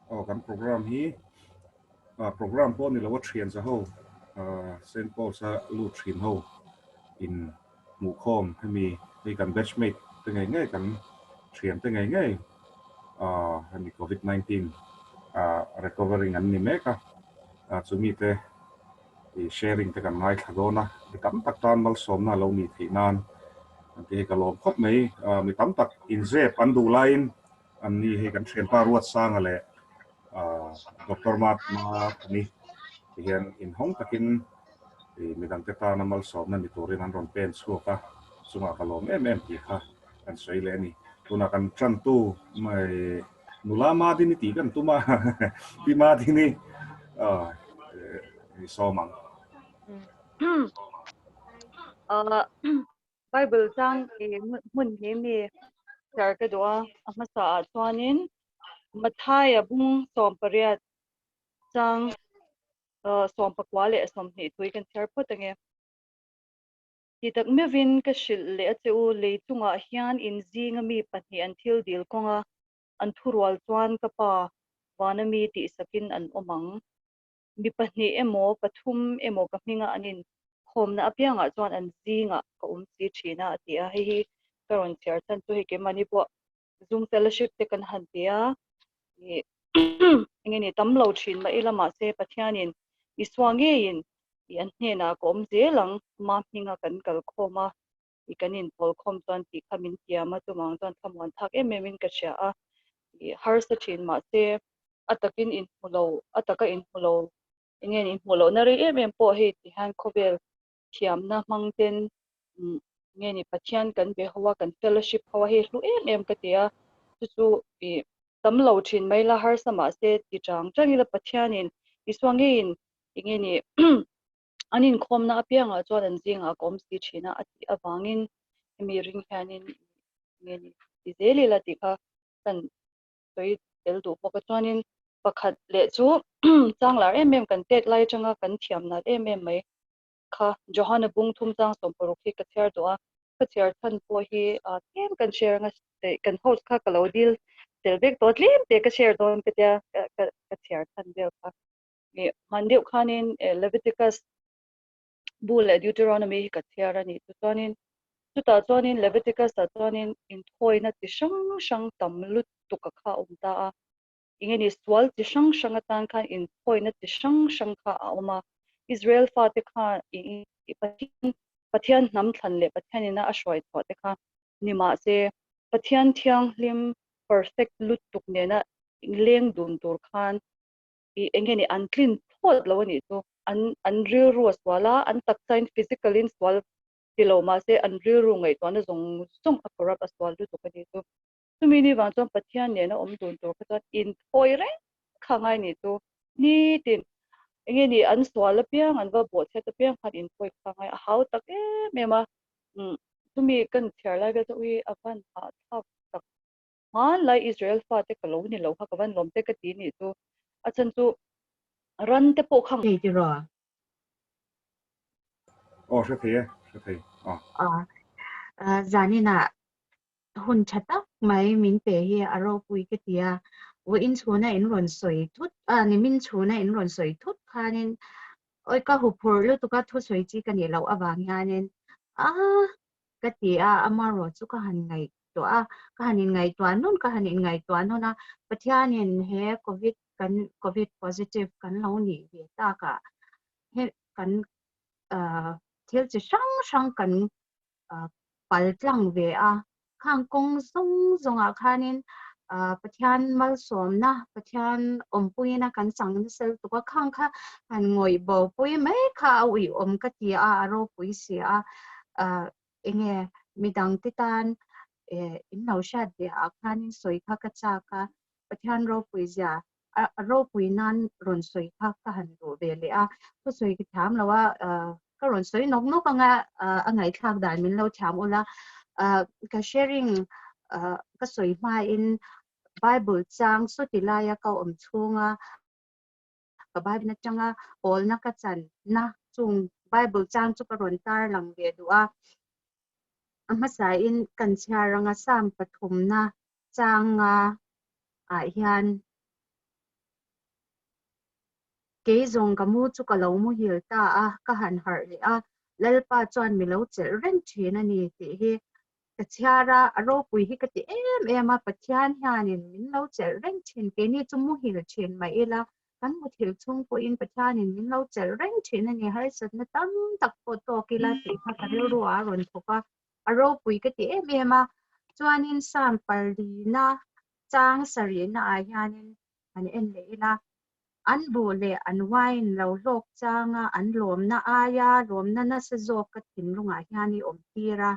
kan program hi program pon ni lawa thian za ho Saint Paul sa lu thin ho in mu khom hemi hi kan batchmate te ngai kan thian te ngai hemi covid 19 recovering an ni meka chumi te sharing te kan ngai thagona mi tam tak tan mal som na lo ni thi nan te ka lom khop mai mi tam tak in ze pan du lain an ni he kan thian pa ruat sang ale Dr. Mat ni hian in hong takin mi dang te ta na mal som na ni turin an ron pen chu ka sunga ka lom em ti kha kan sei le ni tuna kan chan tu mai nula ma din ti kan tuma ti ma din ni somang Bible tang mun he mi char ka do ama sa chuanin mathai abung som pariat chang som pakwale som ni thui kan char potange ti tak me vin ka shil le cheu le chunga hian in zinga mi pahni an thil dil konga an thurwal chuan ka pa wanami ti sakin an omang mi pahni emo pathum emo ka hninga anin khomna apianga chuan an zinga ka chi thina atia hi karon char chan chu hi ke mani po zoom fellowship te kan han tia ni nge ni tamlo thin ma ilama se pathianin iswange in an hena kom zelang ma hninga kan kal khoma ikanin pol khom chuan ti khamin tiama tumang chuan khamon thak emin ka chia a har sa thin ma se atakin in mulo ataka in mulo nge ni mulo na ri em po he ti han khobel thiam na mangten nge ni pathian kan be hawa kan fellowship hawa he hlu em ka tia chu i tamlo thin mai la har sama se ti chang changi la pathianin iswange in nge ni anin khomna apianga chuan an zinga kom si thina ati awangin mi ring hianin nge ni izeli la ti kha kan toi tel du poka chuanin pakhat le chu changlar em kan tek lai changa kan thiam na em mai kha johanna bung thum chang som poruk hi ka thar do a ka char than po hi kem kan share nga kan host kha kalodil tel bek tot lim te ka share don ka tia ka char than bel kha ni mandeu khanin Leviticus bul Deuteronomy ka thar ani tu chuanin chuta chuanin Leviticus ta chuanin in thoina chi sang tamlut tu ka kha umta a ingeni swal chi sang tan khan in thoina chi sang kha a oma Israel fa te kha pathian nam thlan le pathianina ashwai tho te kha nima se pathian thiang lim perfect lut tuk ne na leng dun tur khan I engeni unclean thot lo ni tu an real ru swala an tak sign physical in swal tilo ma se an real ru ngai to na zong sum a corrupt aswal tu ka ni tu tumi ni wang chon pathian ne na om dun tur ka in thoi re khangai ni tu ni tin engeni ni an swal piang an va bo che ta piang khan in thoi khangai how tak e mema tumi kan thar la ga to wi avan ha thak tak man lai Israel fa te ka lo ni lo ha ka van lom te ka ti ni tu achan tu ran te po khang Thì rồi sẽ thấy zani na hun chata mai min pe hi aro pui ke tia wo in chuna in ron soi thut ni min chuna in ron soi thut khanin oi ka hu phur lu tu ka thu soi chi kan ni lo awang hianin a ka tia amaro chu ka han ngai to a ka hanin ngai to nun ka hanin ngai to nona pathianin he covid positive kan lo ni ve ta ka he kan thil chi sang kan pal tlang ve a khang kong zong a khanin pathian mal som na pathian pui na kan sang sel tu ka khang kha han ngoi bo pui mai kha ui ka ti a ro pui si a enge midang titan in no sha de a khanin soi kha ka cha ka pathian ro pui ja ro pui nan ron soi kha ka han ro ve le a ko soi ki tham lawa ka ron soi nok nok anga angai thak dan min lo tham ola ka sharing ka soi ma in Bible chang so tilaya ka chunga ka Bible na changa ol na ka chan na chung Bible chang chu ka ron tar lang ve duwa ama sa in kan charanga sam pathum na changa hian ke zong kamu chu ka lo mu hil ta a ka han har le a lalpa chuan mi lo chel ren thin ani ti hi ka chiara aro pui hi ka ti em a pathian hianin min lo chel ren thin ke ni chu mu hil thin mai ela kan mu thil chung po in pathianin min lo chel ren thin ani har sat na tam tak po to kila ti kha ka ru a ron thoka aro pui ka ti em a chuanin sam parlina chang sarina a hianin an en le ila an bu le an wain lo lok changa an lom na aya lom na sa zok ka tin lunga hiani om tira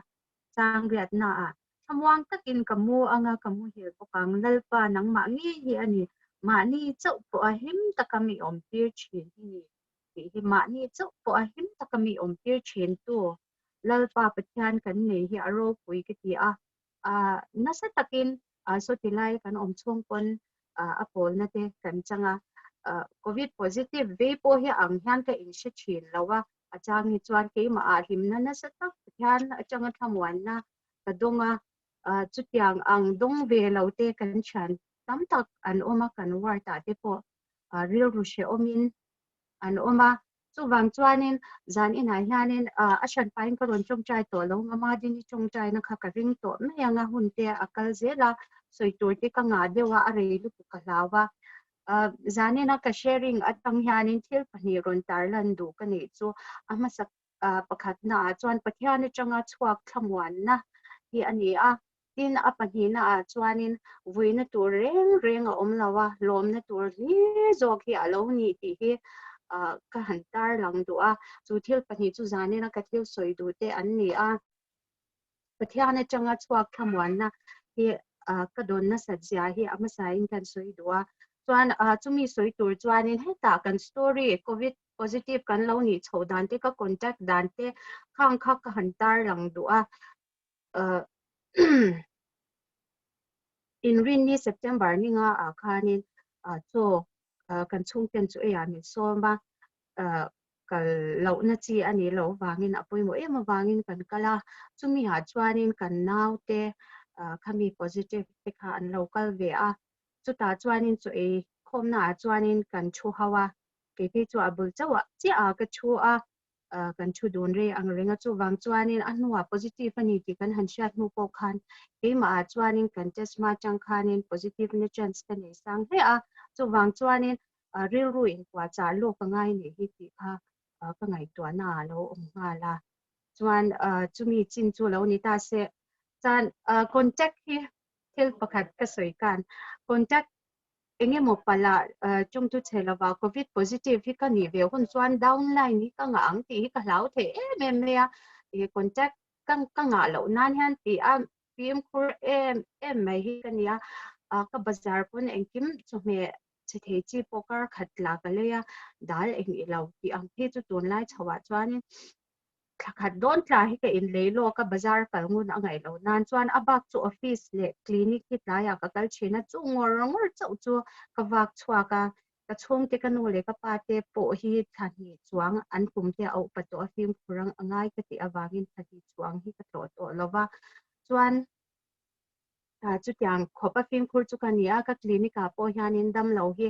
chang riat na a thamwang takin kamu anga kamu hil pokang lalpa nang ma ngi hi ani ma ni chau po a him takami om tir chin hi hi ma ni chau po a him takami om tir chin tu lalpa pathian kan nei hi aro pui ka ti a nasa takin so tilai kan om chung pon apol na te kan changa COVID positive ve po hi ang hian ka in shi chin lawa achang ni chuan ke ma a him na sa tak hian achanga thamwan na ka donga chutiang ang dong ve lo te kan chan tam tak an oma kan war ta te po real ru she omin an oma chu wang chuanin zan in a hianin a shan pain ka ron chong chai to lo ma din ni chong chai na kha ka ring to me anga hun te akal zela soi tur te ka nga dewa a rei lu ka lawa zanina ka sharing at ang hianin thil pani ron tarlan du ka ni chu amasak pakhat na chuan pathian atanga chuak thamwan na hi ani a tin a pani na chuanin vuina tur reng a omlawa lom na tur hi zok hi alo ni ti hi ka hantar lang du a chu thil pani chu zanina ka thil soi du te an ni a pathian atanga chuak thamwan na hi ka don na sajya hi amasa in kan soi du a chuan chumi soi tur chuanin heta kan story COVID positive kan lo ni chodan te ka contact dan te khang kha ka hantar lang du a in rin ni September ni nga khanin cho kan chung ten chu ya mi so ma kal lo na chi ani lo wangin apoi mo em wangin kan kala chumi ha chuanin kan nau te khami positive te kha an local ve a chu ta chuanin chu e khom na chuanin kan chu hawa ke pe chu abul chawa chi a ka chu a kan chu don re ang renga chu wang chuanin anwa positive ani ti kan han shat mu po khan ke ma chuanin kan test ma chang khanin positive ni chance kan nei sang he a chu wang chuanin real ruin kwa cha lo ka ngai ni hi ti kha ka ngai to na lo om nga la chuan chumi chin chu lo ni ta se chan contact hi thil pakhat ka soi kan contact enge mo pala chung tu chelawa COVID positive hi ka ni ve hun chuan downline hi ka nga ang ti hi ka hlau the em ya e contact ka nga lo nan han ti pm khur em mai hi ka nia ka bazar pun engkim chume chithei chi poker khatla ka leya dal eng ilo ti ang phe chu ton lai chawa chuan khat don tla hi ka in leilo ka bazar kal ngun angai lo nan chuan abak chu office le clinic hi tlaya ka kal china chu ngor chau chu ka wak chua ka chung te ka nu le ka pa te po hi thani chuang an pum te au pato afim khurang angai ka ti awangin thani chuang hi ka to lova chuan chu tiang khopa fim khur chu ka nia ka clinic a po hianin dam lo hi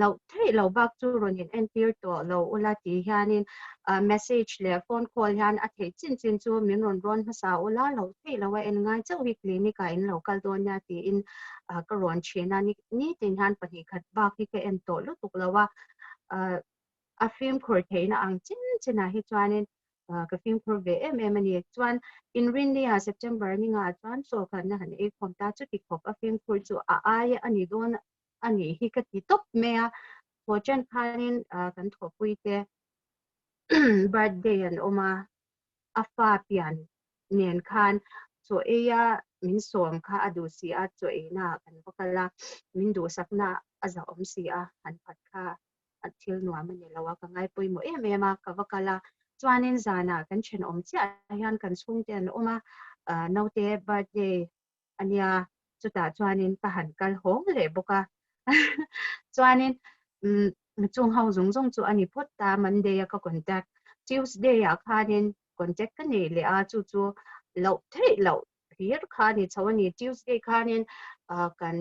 lo thei lo bak chu ronin entir to lo ula ti hianin message le phone call hian a thei chin chu min ron hasa ula lo thei lo wa en ngai chau hi clinic a in local don ya ti in ka ron chena ni tin han pani khat bak hi ka en to lu tuk lawa a film khur theina ang chin hi chuanin ka film khur ve em ani chuan in rin ni September ni nga chuan so kan na han e khom ta chu ti khop a film khur chu ai ani don ani hi ka ti top me a fortune khanin kan thopui te birthday an oma afa pian nen khan so eya min som kha adu si a cho e na kan bakala min du sakna aza om si a han phat kha athil nuam ani lawa ka ngai poi mo em a ka bakala chuanin zana kan chen om cha hian kan chung te an oma naute birthday ania chuta chuanin ka han kal hong le boka chuanin chung hau zung chu ani phot ta Monday ka contact Tuesday a khanin contact ka nei le a chu lo thei lo hiar khani chawani Tuesday khanin kan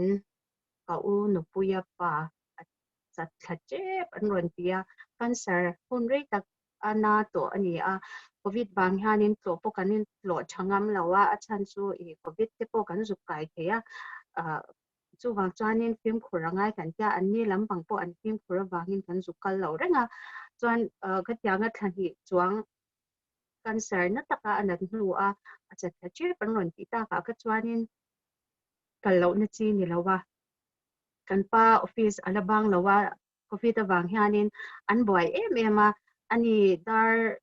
ka u nu puya pa จัดทัดเจ็บอันรอนเตียกันเซอร์หุ่นเรตักอันนาตัวอันนี้โควิดบางฮานินตัวพวกกันนินโหลดช่างงามแล้วว่าอาจารย์สู้โควิดที่พวกกันสุกไก่เทียจู่บางจานินฟิล์มขรุง่ายกันจ้าอันนี้ลำบางพวกอันฟิล์มขรุบางนินกันสุกกันเหล่าเรื่องจวนก็ยังก็ทันทีจวงกันเซอร์นัตตะอันนั้นรู้อาจจะทัดเจ็บอันรอนตีตาก็จวนนินกันเหล่านั่นจีนี่แล้วว่ากันป้าออฟฟิศอะไรบางแล้วว่าโควิดบางฮานินอันบ่อยมาอันนี้ดาร์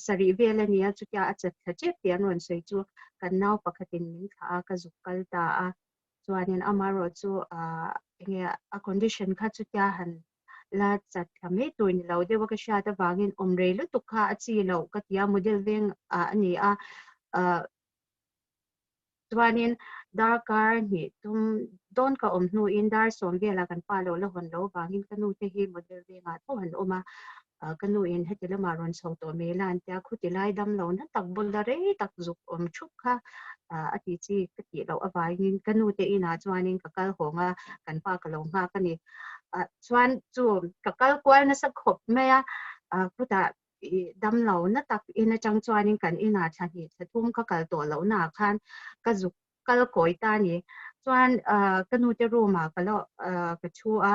สรีเวลเนี่ยจุดยาอาจจะทัดเจ็บเปลี่ยนวันสวยจูกันน่าปกตินิ่งท่าก็จุกกัลตาจวนนี้มารอจูเนี่ยconditionข้าจุดยาหันลาจัดทำให้ตัวนี้เราเดี๋ยวก็ชาติบางอินเรลุตุกข้าอาชีเราก็ที่โมเดลเวงอันนี้จวนนี้ดาร์การนี่ตุ้มโดนก็นูอินดาร์สมเวลากันป้าเราแล้วคนเราบางอินก็นูที่โมเดลเวงทุกคนมากันนูอินให้ที่เรามารอนส่งตัวเมลันแต่คุติไล่ดำเรานั้นตักบุลดารีตักจุกชุกค่ะอาทิตย์ที่กติเราเอาไว้กันนูที่อินาจวนนี้ก็การหงกันป้าก็ลงมากันนี่จวนจูก็การกวนนักขบไม่คุตาดำเรานั้นตักอินาจังจวนนี้กันอินาชาติจะทุ่มก็การตัวเราหนาคันก็จุกก็โกยตานี่จวนกันนูจะรู้มาก็แล้วก็ชัว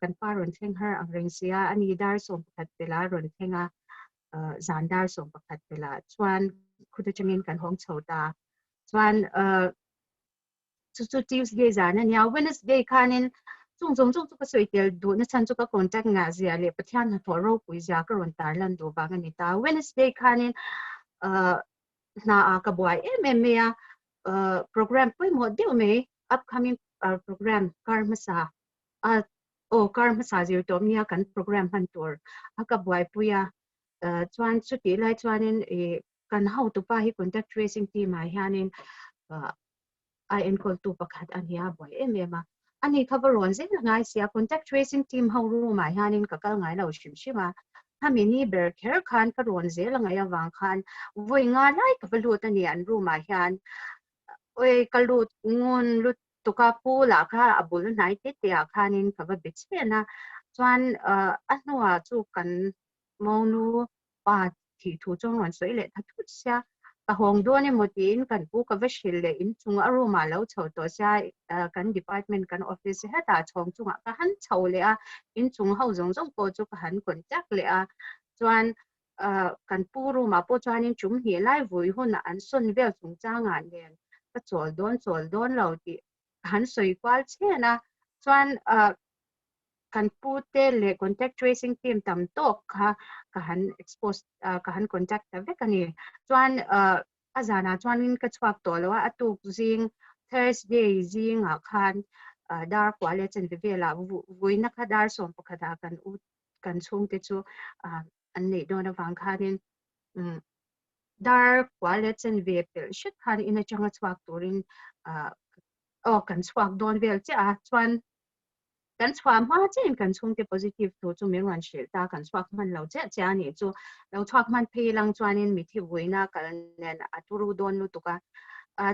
กันป้ารอนเทงเฮอร์อังเริงเสียอันนี้ดาร์ส่งประคัดเวลารอนเทงจานดาร์ส่งประคัดเวลาชวนคุณจะมีกันห้องโชตาชวนสุดที่สุดจานันยาวเวนส์เดย์คันินจงก็สวยเดียวดูนั่นฉันก็คอนแทคงาเสียเลยประเทศนั้นทั่วโลกวิจารณ์ก็รอนตาลันดูบางอันนี้ตาเวนส์เดย์คันินน่าก็บ่อยโปรแกรมปุ่ยหมดเดียวไหม upcoming โปรแกรมการมาซาการภาษาจีนตัวนี้กันโปรแกรมพันตัวกับไว้ปุยจวนสุดที่ไล่จวนนี้กันเข้าตัวไปให้ contact tracing team มาฮะนี่IN call ตัวประคัดอันนี้บ่อยมาอันนี้ข้าบร้อนสิง่ายเสีย contact tracing teamเข้ารู้มาฮะนี่ก็ง่ายเราชิมถ้ามีนี่เบอร์แคร์คันก็ร้อนสิละไงวางคันวิ่งง่ายก็บรรลุตันนี้อันรู้มาฮะก็รู้งนรู้ตุกาปูล่ะค่ะบุลไหนติดยาคันินกับบิดเสียนะจวนอันนู้จูกันมองนูปาที่ถูจงหวนสวยเลยถ้าทุกเสียกะหงด้วยเนี่ยหมดอินกันปูกับวิชิลเลยอินจงอารมณ์มาแล้วเฉาตัวเสียกัน department กัน office ให้ตาชงจงก็หันเฉาเลยอินจงเขาจงโปจูก็หันคนจักเลยจวนกันปูรู้มาปูจวนอินจุ่มเหี่ยไล่วุ้ยหุ่นอันส่วนเวลจงจ้างงานเรียนก็จวดโดนเราที่หันสวยกว่าเช่นะส่วนกันพูดเตเลย contact tracing team ทำโต๊ะค่ะกัน expose กัน contact แต่เวกันนี่ส่วนอาจารย์ส่วนนี้ก็ชอบตัวแล้วว่าตุกจิง Thursday จิงคันดาร์กว่าเลยจนเวลาวุ้ยนักดาร์ส่งประกาศกันช่วงที่จูอันนี้โดนฟังคันดาร์กว่าเลยจนเวลชุดคันอินจังชอบตัวนี้กันสวากโดนเวลจ้าชวนกันสวากมาเจนกันช่วงที่ positive ตัวจูมีวันเชื่อตากันสวากมันเราเจ้านี่จูเราสวากมันเพลังชวนนี่มีที่วินากันเนี่ยตุรูโดนลุตุกะ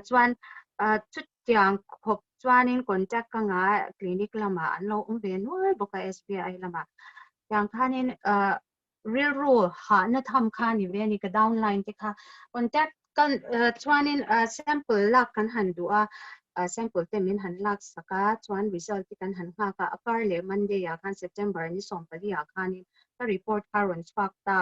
ชวนชุดอย่างขบชวนนี่คนจักกังคลินิกละมาอันเราเวียนว่าบุก SBI ละมาอย่างท่านี่real rule หาเนื้อทำค่านี่เวียนี่ก็ downline ที่ค่ะคนจักกันชวนนี่sample ลักกันหันดูsample เต็มมินหันลักสกัดชวน result ที่กันหันค่าก็อากาศเลยมันเดียกัน September นี่ส่งไปที่อาคารนี่ก็ report การรันสปักตา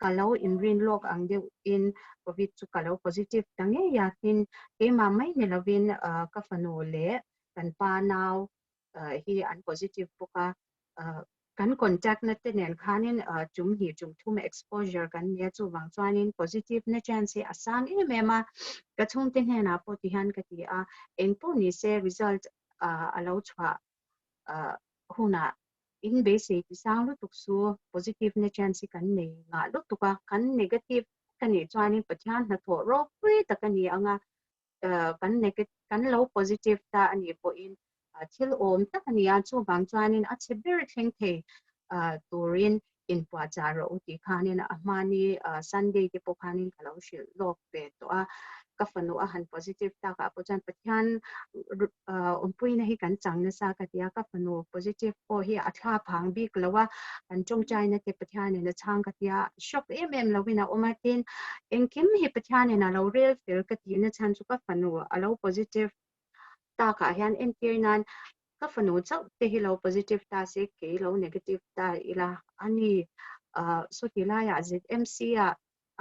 ก็เรา in rin log อังเดียว in covid จุกเรา positive ตั้งเงี้ยอยากกินมาไม่เนี่ยเราวินก็ฟันโอเล่กันปานาวที่อัน positive พวกกันคอนแทคนั่นเองค่ะนี่จุ่มหีจุ่มทุ่ม exposure กันเนี่ยจู่บางส่วนนี่ positive เนี่ย chance สั่งเมื่อมากระชุ่มเต็มเห็นนะพอที่หันกติเอ็นพวกนี้เซ result เราชัวหุ่นin basic สั่งลุตุกสู้ positive เนี่ย chance กันเนี่ยงาลุตุกกัน negative กันเนี่ยส่วนนี่ปัจจัยนั่นทั่วโลกแต่กันเนี่ยกัน negative กัน low positive แต่อันนี้พอ inที่โอมแต่กันเนี่ยจู่บางส่วนนี่อาจจะเบิร์ดเฮงเทตัวเรียนอินปัจจัยเราที่ขานี่นะมานี่ Sunday ที่พวกขานี่เราชิลโลกเปิดตัว ka fanu a han positive ta ka po chan pathian pui na hi kan chang na sa ka tia ka fanu positive po hi a thla phang bik lawa an chong chai na te pathian na chang ka tia shock lawina omatin engkim hi pathian na lo real feel ka ti na chan chu ka fanu a lo positive ta ka hian entir nan ka fanu chau te hi lo positive ta se ke lo negative ta ila ani so ti la ya ZMC a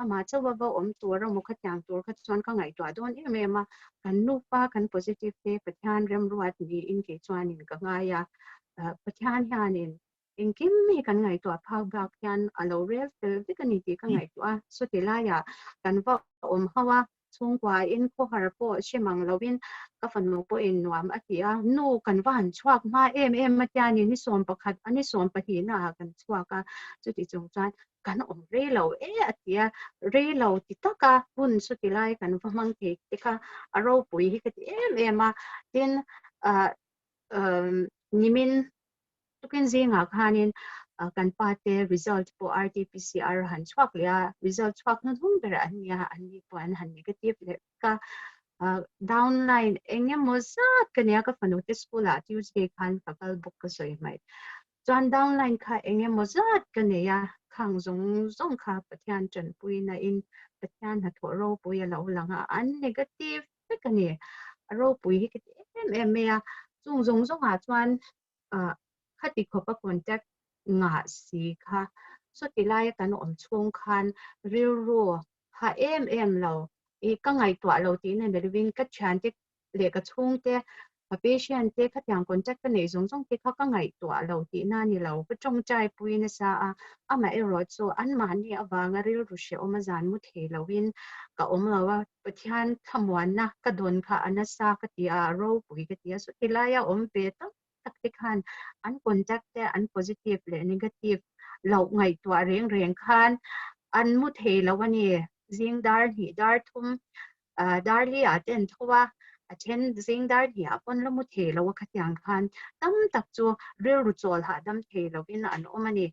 ama chawa ba tur mo kha tyang tur kha chuan ka ngai to don ma kan nu pa kan positive te pathian rem ruat ni in ke chuan in ka nga ya pathian hianin in kim mi kan ngai to phau ba kyan alo real fel ti kan ni ti ka ngai to so ti la ya kan va hawa chung kwa in ko har po shemang lovin ka fanu po in nuam atia nu kan van chuak ma ma tyani ni som pakhat ani som pahi na kan chuaka chu ti chung chuan kan re lo atia re lo ti taka hun su ti lai kan va mang te ka aro pui hi ka ma tin nimin tukin zinga khanin kan pate result po RT-PCR han chuak lia result chuak na thung bera ania ani po an han negative le ka downline engya mozat kanya ka fanu te school a Tuesday khan fakal book ka soi mai chuan downline kha engya mozat kanya khang zong kha pathian chan pui na in pathian ha thoro pui a lo langa an negative te kani aro pui hi ke ya zong a chuan khati khopa contact nga si kha so tilai kan om chung khan ril ro ha lo e ka ngai to lo ti na de win ka chan te le ka chung te a patient te kha tyang contact ka nei zong te kha ka ngai to lo ti na ni lo ka chong chai pui na sa a ma e ro so an ma ni awanga ril ru she oma zan mu the lo win ka om lo wa pathian thamwan na ka don kha anasa ka ti a ro pui ka ti so tilai a om pe ta takte khan an contact te an positive le negative lo ngai to reng khan an mu the lo wani zing dar hi dar thum dar li a ten thowa a chen zing dar hi a pon lo mu the lo kha tyang khan tam tak chu rel ru chol ha dam the lo in an omani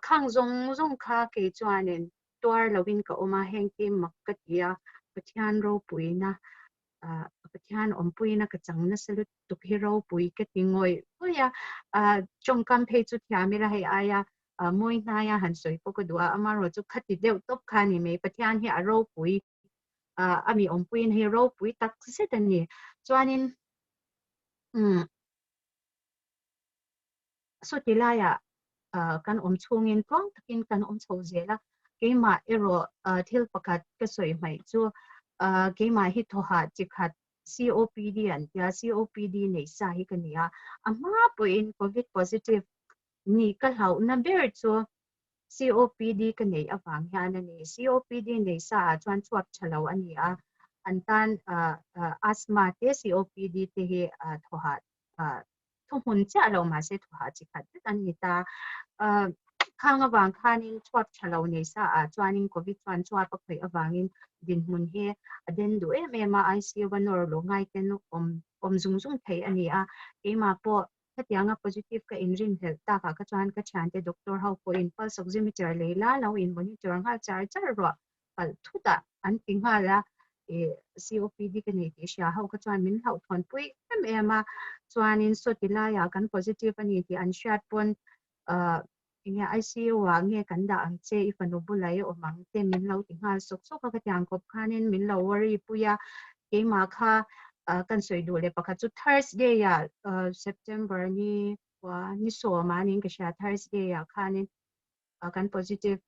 khang zong kha ke chuanin toar lo win ka oma heng ti mak ka tia pathian ro puina pathian om pui na ka chang na salut tu hero pui ke tingoi oya chong kam phe chu thya mi ra hai aya moi na ya han soi po ko dua amaro chu khati deu top khani me pathian hi aro pui ami om pui na hero pui tak se tan ni chuanin so tilaya kan om chungin twang takin kan om chho zela keima ero thil pakhat ka soi mai chu keima hi thoha chikhat COPD an ya COPD nei sa hi kania ama po in COVID positive ni ka hlau na ber chu COPD ka nei awang hian ani COPD nei sa chuan chuak chalo ani a antan asthma te COPD te hi thoha thumun cha lo ma se thoha chikhat ani ta khang awang khanin chuak chalo nei sa chuanin COVID chuan chuak pa khoi awangin din mun he aden du ma ICU banor lo ngai ten om zung thei ani a ema po hatianga positive ka inrin hel ta ka chuan ka chan te doctor how po in pulse oximeter leila lo in monitor nga char ro pal thuta an ting hala COPD ka nei ti sha how ka chuan min hau thon pui ma chuanin so tilaya kan positive ani ti an shat pon inga ICU wa nge kan da ang che ifanu bulai o mang te min lo ti nga sok ka tyang kop khanin min lo worry puya ke ma kha kan soi du le pakha chu Thursday ya September ni wa ni so ma ning ka sha Thursday ya khanin kan positive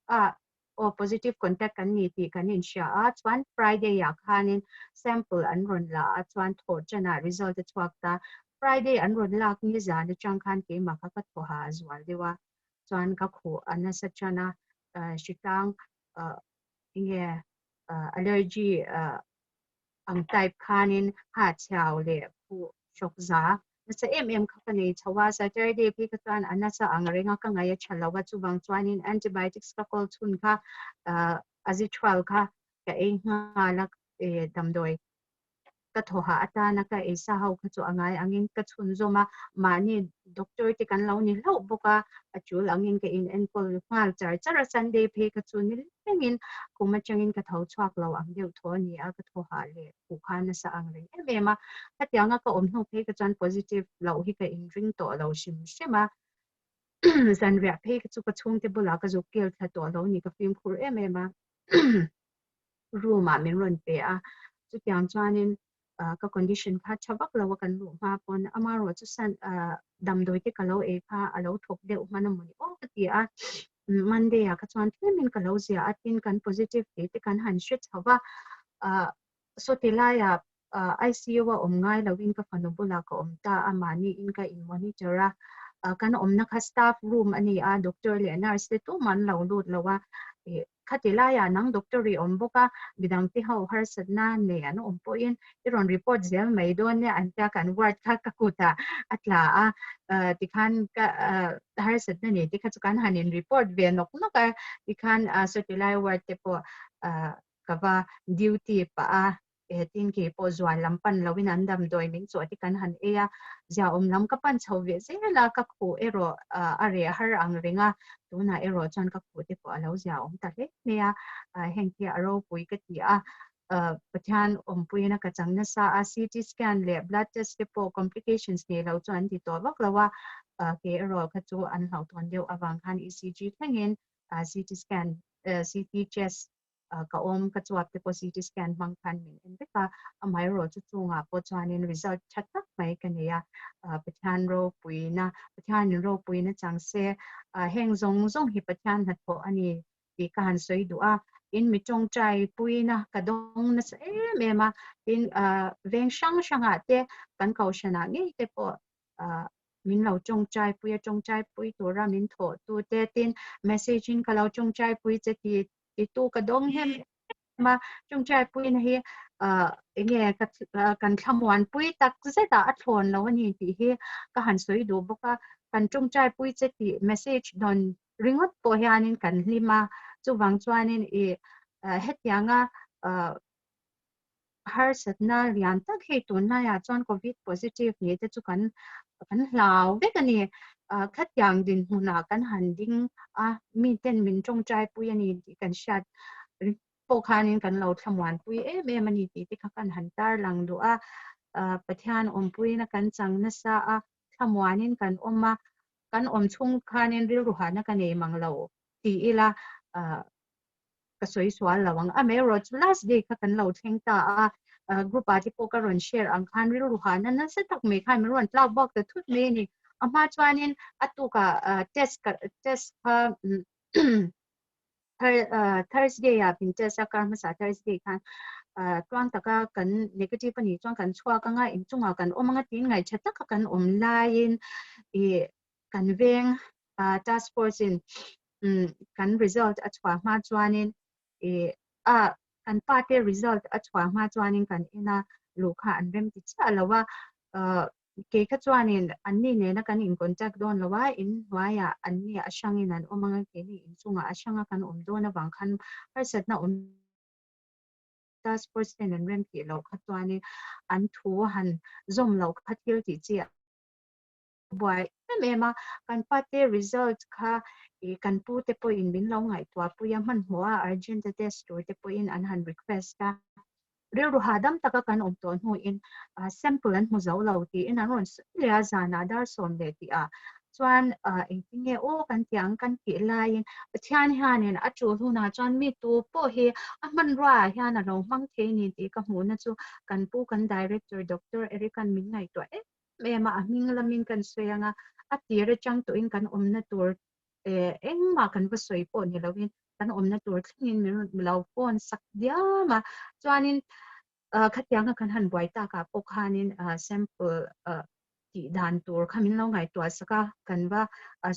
positive contact kan ni ti kan in sha chuan Friday ya khanin sample an ron la chuan tho chana result chuak ta Friday an ron la ni za ni chang khan ke ma kha ka tho ha zwal dewa chuan ka kho anasa chana shitang inge allergy ang type khanin ha chao le pu shok za nasa kha ni chawa Saturday pi ka chuan anasa ang renga ka ngai chalawa chuwang chuanin antibiotics ka kol chun kha azithrol kha ka nga lak damdoi ka thoha atana ka isa hau ka chu angai angin ka chun zoma mani doctor ti kan lo ni lo boka achul angin ka in enpol ngal char chara Sunday phe ka chu ni lengin kuma changin ka thau chwak lo ang deu tho ni a ka thoha le ku khana sa ang ring emema hatianga ka omno phe ka chan positive lo hi ka in ring to lo shim shima san ria phe ka chu ka chung te bula ka zu kel tha to lo ni ka film khur emema ruma min ron pe a chu kyang chanin ka condition kha chabak lo kan lu ma pon amaro chu san dam doi te kalo e kha alo thok de mana muni o ka ti a Monday ka chuan min ka lo zia atin kan positive te kan han shit hawa so tilaya ICU wa ngai lawin ka fanubula ka omta amani in ka in monitora kan omna ka staff room ani a doctor le nurse te tu man lo lut lawa khatilaya nang doctor ri omboka bidang ti ho har sadna ne an ompo in iron report zel mai don ne anta kan ward kha ka kuta atla a tikhan ka har sadna ne ti khachukan hanin report ve nok no ka tikhan so tilaya ward te po kava duty pa a tin ke po zwa lampan lawin andam doi min chu ati kan han eya ja lam ka pan chhowe se la ka khu ero are har ang ringa tuna ero chan ka khu te po alo ja ta le meya heng ti aro pui ka ti a pathan pui na ka changna sa a CT scan le blood test te po complications ne lo chan ti to bak lawa ke ero ka chu an hau ton deu awang khan ECG thangin CT scan CT chest ka ka chuap te po CT scan mang khan min en ka amai ro chu chunga po chuanin result thatak mai ka ne ya pathan ro puina changse heng zong hi pathan hat po ani ti ka han soi du a in mi chong chai puina ka dong na se me ma in veng shanga te kan kau shana nge te po min lo chong chai pui to ra min tho tu te tin messaging ka lo chong chai pui che ti tu ka dong hem ma chung chai pui na hi nge kan thamwan pui tak zeta athon lo ni ti hi ka han soi do boka kan chung chai pui che ti message don ringot po hianin kan lima chu wang chuanin het yanga har satna rian tak he tu na ya chuan covid positive ni te chu kan hlau ve ka ni khat yang din huna kan han ding mi ten min chung chai pui ani kan shat po khanin kan lo thamwan pui me mani ti ti kan han tar lang du pathian pui na kan chang na sa thamwanin kan oma kan chung khanin ril ruha na kan e manglo ti ila ka soi swal lawang me ro last day ka kan lo theng ta group party po ka ron share ang khan ril ruha na sa tak me khan ron tlaw bok ta thut me ni ama chuanin atu ka test ka Thursday pin test ka ma sa Thursday khan twang taka kan negative ani twang kan chua ka nga in chunga kan omanga tin ngai chata ka kan online kan veng task force in kan result achwa ma chuanin kan party result achwa ma chuanin kan ina lukha an rem ti cha lawa ke kha chuanin anni ne na kan in contact don lawa in waya anni ashangin an omanga ke ni in chunga ashanga kan dona wang khan parsat na task force ten an rem ti lo kha chuanin an thu han zom lo khathil ti chi boy mema kan party result kha kan pu te po in bin lo ngai twa pu ya man hwa urgent test te po in an han request ka ril ru hadam taka kan ton hu in sample an mu zo lo ti in an ron le zana dar som le ti chuan inge kan tiang kan ki lain pathian hanin chu hu na chuan mi tu po hi man ra hian alo mang the ni ti ka mu na chu kan pu kan director Dr. Erican min ngai to mema aming lamin kan soyanga atira chang to in kan omna tur engma kan va soi po ni lovin kan omna tur thlin mi lo pon sak dia ma chuanin khatyanga kan han boy ta ka pokhanin sample ti dan tur khamin lo ngai to saka kan va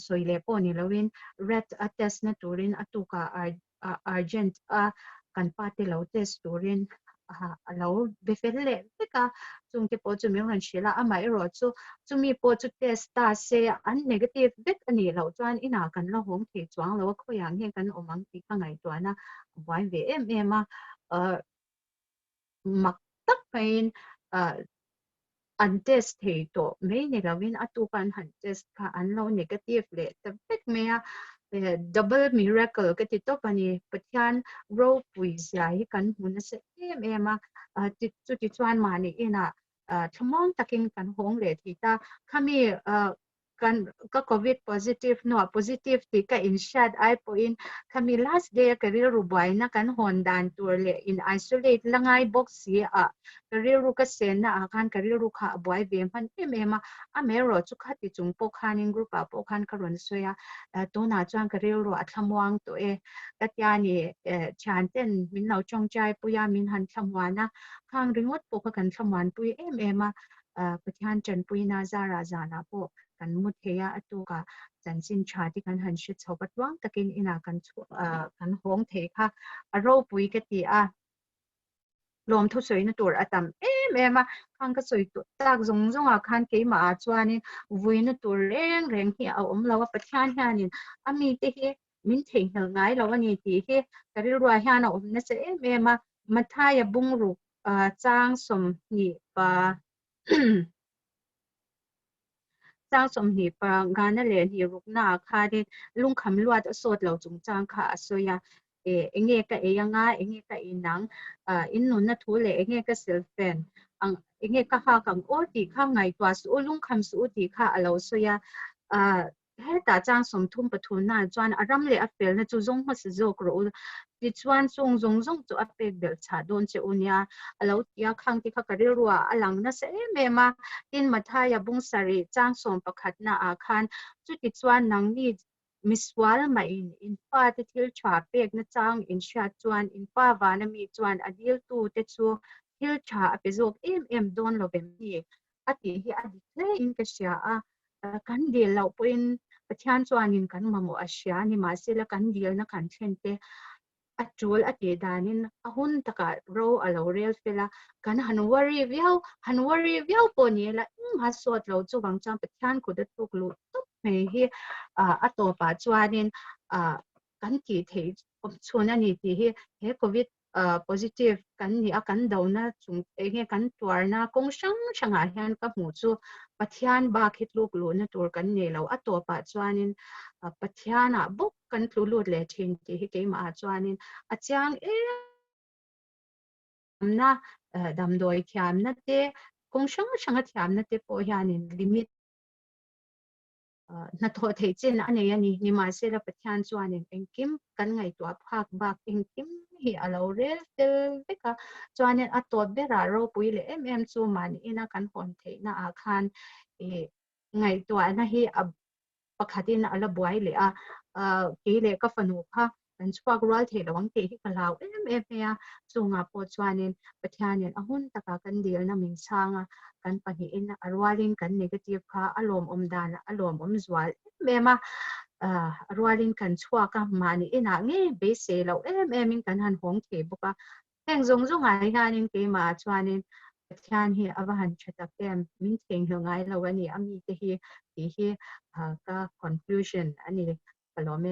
soi le po ni lovin red test na turin atuka urgent kan pate lo test turin alo befelle ka chung te po chu mi ran shila amai ro chu mi po chu test ta se an negative vet ani lo chuan ina kan lo hong the chuang lo kho yang he kan omang ti ka ngai to na wai ve em mak tak pain อันเทสเทตัวไม่เนี่ยเราวินอัตุกันหันเทสค่ะอันเราเนกาทีฟเลยแต่เป็กเมียดับเบิลมิราเคิลก็ติดตัวปนีปัจจัยโรคปุยใหญ่กันหุ่นเสียเมียมาติดจุดที่ชวนมานี่นะชั่วโมงตะกินกันหงเลยที่ตาขามีกันก็โควิด positive เนาะ positive ที่ก็อินชัดไอ้พออินขามี last day ก็เรียรูบายนะกันหอนดันตัวเลย in isolate ละไงบ็อกซี่ก็เรียรูก็เซนนะอาการก็เรียรูค่ะบอยเบียมพันเอ็มอเมริกาจุกขัดที่จุงปกคันอินกรุ๊ปปกคันกรุนสวยตัวน่าจวนก็เรียรูอัตมวังตัวกัตยานี่ชานเต้นมินเราจงใจปุยามินหันทำวานะข้างริงวัดปกกันทำวานปุยปฏิหารจันปุยนาซาราจานาปกันมุดเฮียตัวกับจันสินชาที่กันหันชิดชาวบัดวังตะกินอินากันห้องเทค่ะเราปุยกติรวมทุกส่วนในตัวอัตมมาข้างก็สวยตัวตากจงข้างเกี่ยมาจวนนี่วิ่งตัวแรงที่เอาเราว่าปฏิหารเฮียนี่มีที่เฮมินถึงเหงไงเราว่านี่ที่เฮก็เรียกว่าเฮียนะนั่นเสียมาท้ายบุ้งรูจ้างสมนี่ปะจ้างสมหีปงานนั่นแหละที่รุกหน้าค่ะที่ลุงคำลวดสดเราจงจ้างค่ะสวยเองก็ยังไงเองก็นังอินนุนนัทุเลเองก็เซลฟ์แฟนเองก็หากังโอตีข้างไงตัวสู้ลุงคำสู้ตีค่ะเราสวยให้ตาจ้างสมทุนปทุนน่ะจวนอารมณ์เลยอัปเปลนะจู่จงมาสิโจกรู้ดิจวนจงจู่อัปเปลเดลชาโดนเจ้าอุญญาเราที่ข้างที่เขากระเรียรัวอลังนั่นเสียมาอินมาทายบุ้งสารีจ้างสมประคัดน่ะอาคารจุดดิจวนนังนี่มิสวาลมาอินฟ้าที่ทิลชาเปกนะจ้างอินชาจวนอินฟ้าวานามีจวนอดีลตูเตจูทิลชาอภิโจกโดนเราเป็นที่อดีที่อดีเลยอินกษยากันเดียวเราเป็นประชาชนกันมาโมอาเซียนี่มาเสียแล้วกันเดียวนะกันเช่นเตจูลอดีดานินหุ่นตะการโรอเราเรียลเฟล่ากันฮันวารีวิวปนี่ละมาสวดเราจู่บางจังประชาชนกุดตุกลุตุกไม่เฮตัวปัจจุบันนี้กันกี่เทชวนอันนี้ที่เฮโควิดpositive กันนี่กันดาวนะจุงเองกันตัวนะคงช่างอาหารกับหมูจูปัจจัยบางคิดลูกหลุนตัวกันเนี่ยเราตัวปัจจุบันนี้ปัจจัยนะบุกกันทุลุเลยเช่นที่เกี่ยมาปัจจุบันนี้อาจารย์นะดำโดยที่อันนั้นเตะคงช่างที่อันนั้นเตะพอยานินลิมิตนัทโทเทจินอันนี้นี่มาเสียแล้วประชาชนเองคิมกันไงตัวพักบักเองคิมที่เราเรียลเตลเบก้าจวนนี้ตัวเบราโรปุยเลยจูมันอินากันคนเทน่าอาคารไงตัวนั้นที่ประคัดินอะไรบ่อยเลยกี่เลยก็ฝันว่าเป็นสปาร์กรัลเทระวังเตะที่กล่าวเนี่ยจูงอาปจวนนี้ประชาชนหุ่นตะกันเดียวนะมิงช่างกันปะเหอินอารวาลินกันเนกาทีฟค่ะอารมณ์ดานอารมณ์จวลมาอารวาลินกันชัวกันมานี่อินะงี้เบสเรามิงกันหันหงเทบุกะแห่งจงไงฮานินเกมาจวนนี้ประชาชนอวหันชัดเต็มมิงเทงเหงไงเราวันนี้มีที่ก็ conclusion อันนี้ก็ล้อม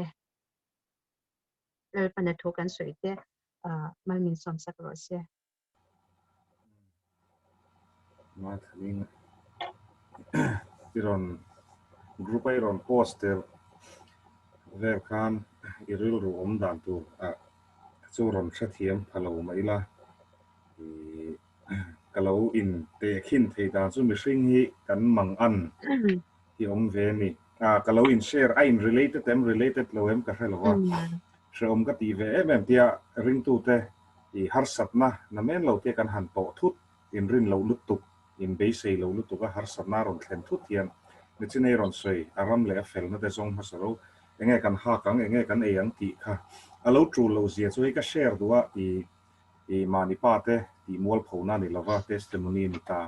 เราปนทุกันสวยเตมันมีสมศักดิ์รสมาถึงที่รอนกรุ๊ปไอรอนโพสเตอร์เวอร์คันอิริลรูอมดันตัวจูรอนชัดเทียมฮัลโหลมาอีละกะเราอินเตะขินเทดานซูมิชิงฮีกันมังอันที่อมเวนี่กะเราอินแชร์ไอน์ related เรากะให้เราว่าเชื่อมกับตีเวแบบที่ริงตูเตะฮาร์สัตนะนั่นแม่เราเตะกันหันโตทุดอินรินเราลุตุกอินเบสเราลุตุกก็ฮาร์สัตนะรอนเข็นทุดเทียนนี่จะในรอนสวยอารมณ์เลยเฟลนั่นแต่ทรงมาสรุปยังไงกันหากังยังไงกันยังตีค่ะเราจูเราเสียช่วยก็แชร์ดูว่ามานิปาเตมัวพูน่านี่เราว่าเทสติโมนีนี่ตา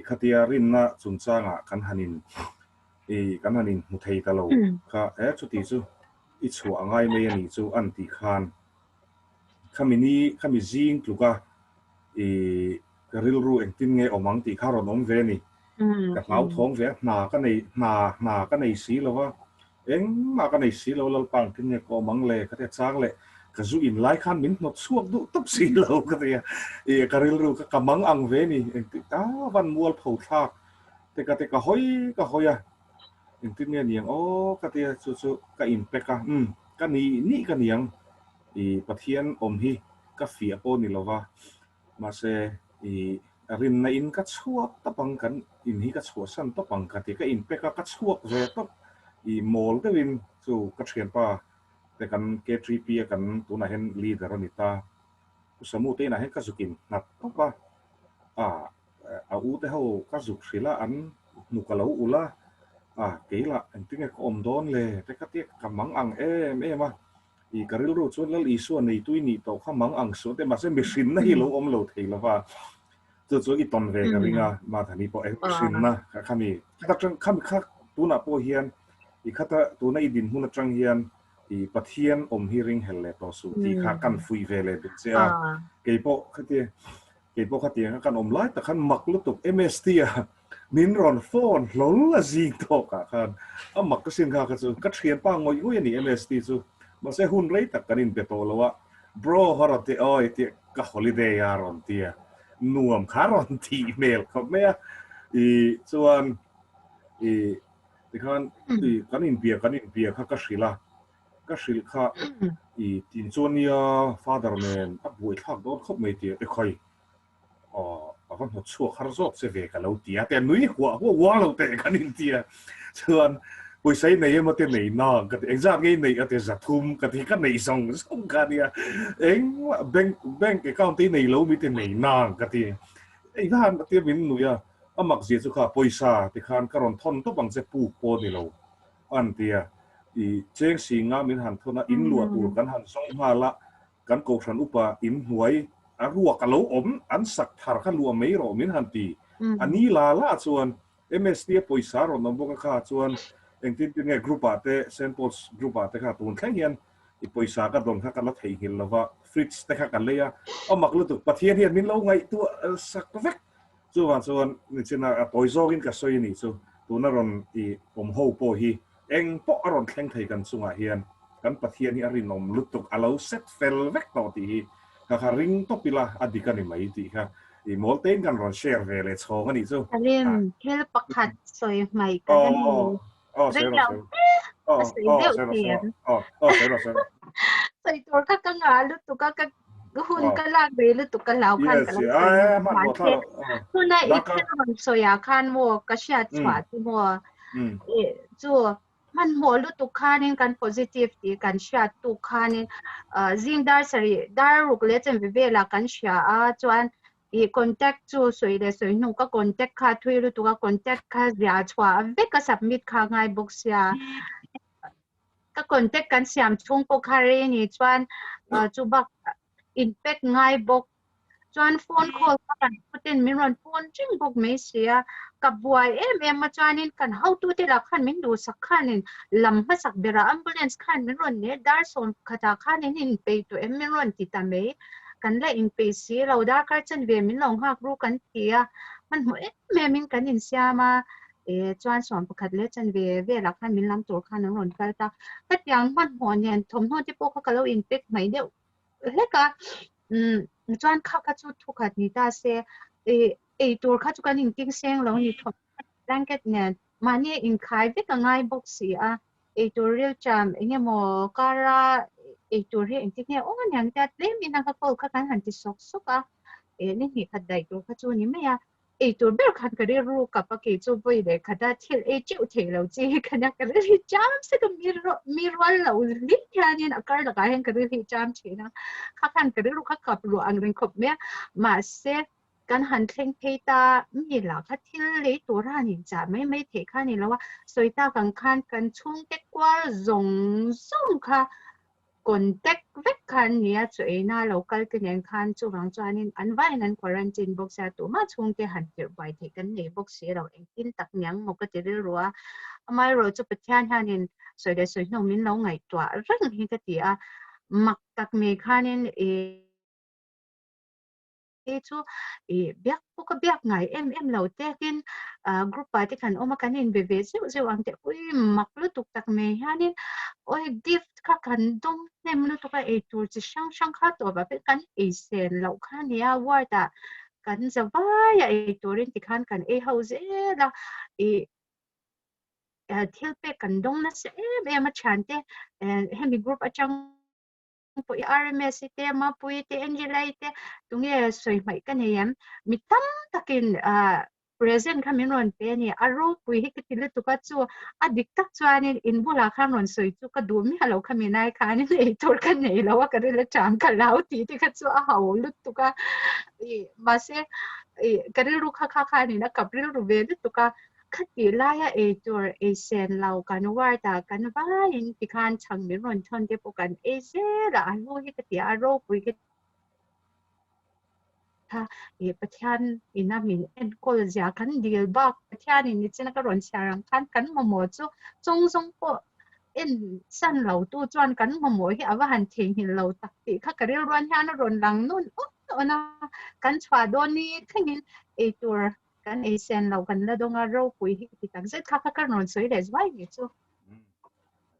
ขัดยารินนะจุนจ้างกันหันินมุทัยตะโลค่ะชุดที่จู่อิจฉาง่ายไม่ยันจู่อันตีขานขามิจิงลูกะกริลรูเองทิ้งเงอมังตีข้ารอนอมเวนี่กับเอาท้องเวนากันในสีแล้วว่าเอ็งมากันในสีแล้วเราปังทิ้งเงอมังเลยก็จะจ้างเลย ก็จู่อินไลค์ขันมินนดช่วงดูตับสีเหลาก็เดียการิลรู้ก็กำมังอังเวนี่เองติดวันมัวเผาทากแต่ก็ห้อยอ่ะเองติดเนี่ยโอ้ก็เดียจู่ก็อินเป็กอ่ะก็นี่ก็เนียงประเทศอมฮีก็เฟียโปนี่ละว่ามาเซรินในอินก็ชั่วตะปังกันอินฮีก็ชั่วสั้นตะปังกันที่ก็อินเป็กก็ชั่วเวทบโมลก็วินจู่ก็เชียนป่าแต่กันเกตรีปีกันตัวไหนเห็นลีดเดอร์นิตาสมุติไหนเห็นก็สุกินนัดต้องป่ะเอาอูแต่เขาก็สุกสิละอันนุกะเลาอุละเกละอันที่เนี่ยก็อมโดนเลยแต่ก็เตี้ยกำมังอังมาการิลรู้ส่วนแล้วส่วนในตุ้ยนี่โตข้ามังอังส่วนแต่มาเส้นไม่สินนะฮิโลอมโลเทลว่าจู่อีตอนเวกันริงมาทางนี้พอไม่สินนะข้ามีข้าจังข้าตัวน่ะพอเฮียนข้าตัวน่ะดินหุ่นจังเฮียนประเทศอมฮิริงเฮลเลต่อสู้ที่ข้ากันฟุยเวเลดุเซียเกี่ยวกับข้าเตียข้ากันอมไล่แต่ขันมักลุตุกMSTมินรอนโฟนหลงละจีโตกะขันมักก็สินข้าก็สู้ก็เชียนป้างงอยนี่MSTสู้มาเสียหุ่นไรแต่กันอินเปโตแล้วว่าบรอฮาร์ดเอ้อยที่ก็ฮอลิเดย์อารอนที่นวมคารอนที่เมลครับแม่ส่วนที่กันอินเบียข้าก็สิละก็สิลข้าทีนส่วนนี้ฟาดร์แมนบุยทักโดนเขาไม่ตีใครกันหัวชั่วคาร์โซเซเวกันแล้วตีแต่หนุ่ยหัวเราแต่กันอินเดียส่วนบุยใส่ในมาเตในนางกันเองจากงี้ในแต่จะทุ่มกันที่กันในสองกันเนี่ยเองแบงก์ก้าวที่ในเรามีแต่ในนางกันที่ไอ้ท่านที่มินหนุ่ยมักเสียสุขาปุยซาที่ขันการอนทนต้องบังจะปูโปนี่เราอันเดียเจ้งสิงห์มินหันทนะอินลัวตัวกันหันสองมาละกันโกชันอุปะอินหวยรัวกันแล้วอันสักทาร์กันรัวไม่รอมินหันตีอันนี้ละส่วนMST ปุยสารอนนบุกข้าส่วนเองที่เป็นไงกรุ๊ปอาเตเซนโพสกรุ๊ปอาเตข้าตัวแข่งยันปุยสากันโดนข้ากันละเทียนแล้วว่าฟริตส์แต่ข้ากันเลยมักลุตุประเทศเฮียนมินเราไงตัวสักเวกส่วนนี่เช่นปุยโซกินกับโซยนี่ตัวนั่นรอนผมโฮโปฮีเองพออารมณ์แข่งไทยกันสุงอาเฮียนกันประเทศนี้อรินอมลุตุกอาลาเซตเฟลเวกต่อตีข้าริงตปิละอดีกันนี่ไม่ตีค่ะมอลเตนกันรอนเชร์เวเลชงกันนี่ซูอรินแค่ประคัดสวยใหม่กันนี่เรื่องเราสวยเดียวเทียนสวยตัวก็กังอาลุตุก็หุ่นก็ลากเบลุตุก็เหลาคันกันแล้วมันเทศคือในอีกแค่มันสวยคันมัวก็เชียดฉวาที่มัวจู่มันหัวลุตุกานินกัน positive ที่กันเชียตุกานินจิงดาร์สรีดาร์รุกเลจมเวลากันเชียจวนcontact จู่สวยเลยสวยหนูก็ contact ค่ะทุยลุตุก็ contact ค่ะยาฉวาเวก็ submit ค่ะไงบุกเสียก็ contact กันเสียมช่วงปกคารีนี่จวนจู่บัก impact ไงบุกจวนโฟนคอลกันพูดถึงมิรอนโฟนจริงบุกไม่เสียกับบัวมาจวนนินกัน how to ที่ละคันมินดูสักคันนินลำพัสักเบรา ambulance คันมิรอนเนี่ยดาร์ส่งขจาคันนินไปตัวมิรอนติดตามไปกันและอินไปสีเราได้การจันเวมินลองหักรู้กันเทียมันหัวมินกันอินเสียมาจวนสอนประคัดเล่จันเวละคันมินลำตัวคันมิรอนกันตาก็ยังมันหัวเนี่ยทมหัวที่พวกเขาเราอินเป็กไม่เดียวเล็กอะจวนข้าวจุดทุกขัดนิตาเสียตัวข้าจุกันอินกิ้งเสียงเราอยู่ทนแรงเก็ตเนี่ยมันเนี่ยอินขายเวกง่ายบุกเสียตัวเรียลจามเนี่ยโมการาตัวเรียลจริงเนี่ยโอ้ยังจะเล่นมีนักก็ข้ากันหันที่สุกนี่เหตุขัดใดตัวข้าจุนี่ไม่อะตัวเบลคันก็ได้รู้กับปากจูบไปเลยขัดที่จิ้วเทเราจีขันก็ได้จามสักมีรัวเราลิ้นยานี่นักการละกันก็ได้จามเชนะข้ากันก็ได้รู้ข้ากับรู้อังเริงขบเนี่ยมาเสกันหันเทงเพตามีหลักที่เลยตัวร้านิจ่าไม่เทค่านี่แล้วว่าสวยตากันคันกันช่วงเด็กกว่าส่งค่ะคนเด็กเวกคันเนี่ยสวยน่าเราก็กันยังคันจู่หลังจากนี้อันไว้นั้นควอรันตินบอกเสียตัวมาช่วงที่หันเกิดไว้ที่กันเนี่ยบอกเสียเราเองกินตักยังมันก็จะได้รู้ว่าไม่รู้จะเป็นที่หันนี่สวยได้สวยน้องมินเราไงตัวเรื่องนี้ก็ที่มักตักเมฆานี่ chu biak po ka biak ngai em lo te kin group party kan oma kanin be ve zeu ang te ui maklu tuk tak me hanin oi gift ka kan dom nem lu tuka tur chi sang kha to ba pe kan sen lo kha nia war da kan zawaya turin ti khan kan house la thil pe kan dong na se em chante hemi group achang po RMS te ma po te Angela te tunge soi mai kan yam mitam takin present kami ron pe ni aro pui hikitile tuka chu adik tak chuanin in bula khan ron soi chu ka dumi halo kami nai khanin ei tor kan nei lawa ka rela cham ka lau ti ti ka chu a haw lut tuka mase karil ru kha ni na kapril ru ve tuka khati laya tur sen lau kan war ta kan va in ti khan chang mi ron thon te po kan se la alo hikati aro pui keประเทศอินามินเอ็นโคลเซียกันดีลบักประเทศนี้เจนก็ร้อนเชียงกันมาหมดจู่จงปอเอ็นสันเหล่าตู้จวนกันมาหมดที่อาว่าหันเทียงหินเหล่าตักติข้าก็เรียกร้อนฮานร้อนหลังนู่นโอ้นะกันชวาโดนี่ขึ้นหินตัวกันเซนเหล่ากันแล้วดงเราคุยที่ตั้งใจข้าก็ร้อนสวยเลยสบายอยู่จู่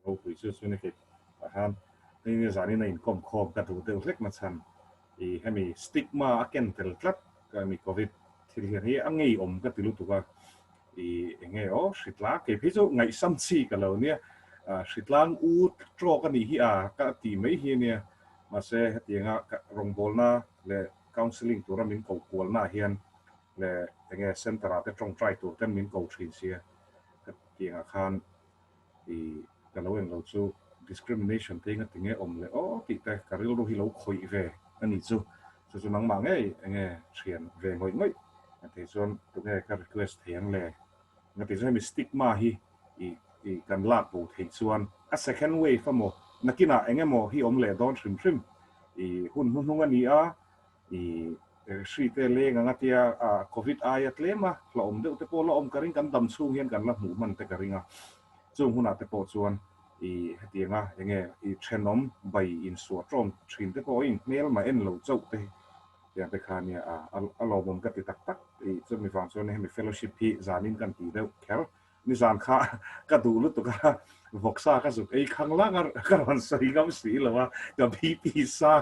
เราคุยช่วยๆนะครับฮะนี่สารนี่ในกรมคอมกระดูกเดือดเล็กมาชันให้มีสติ๊กมาอักเกนเทลทัดก็มีโควิดที่เรียนให้อังไงก็ติลุตัวไงสิทธิ์ละเก็บพิจูไงซ้ำซีกันแล้วเนี่ยสิทธิ์ละอูดโจกันนี่ก็ตีไม่เฮียเนี่ยมาเสียที่งะรงบอลน่ะและคาวน์ซิลิ่งตัวเรามินกูกวลน่ะเฮียนและไงเซ็นตราที่ตรงใจตัวแต่มินกูชินเสียก็ที่งะคันกันแล้วเองเราจู discrimination ที่งะที่ไงเลยติดแต่การเรียนรู้ที่เราคุยเวอันนี้จูนังมังไงเชียนเวงอยแต่ส่วนตัวไงก็ request เทียงเลยงั้นที่จะให้มี stigma ที่การลาดปูที่ส่วน a second wave ฟะโมนักกินไงโมที่เลยโดนชิมหุ่นอันนี้ชีเตเล่งงั้นที่โควิดยัดเลยมาเราเดี๋ยวแต่พอเราการิงกันดำสู้เห็นกันละหมู่มันแต่การิงจูหุ่นแต่พอส่วนที่ไงเชนอมใบอินสัวตรงชินแต่พอเมลมาเราเจ้าอย่างไปคาเนี่ยเราผมก็ติดตักจะมีฟังส่วนนี้มี fellowship ที่จานินกันตีเดียวแค่นี่จานข้าก็ดูลุตัวก็วกซ่าก็สุดข้างล่างก็มันสวยงามสีหรือว่ากับพีซ่า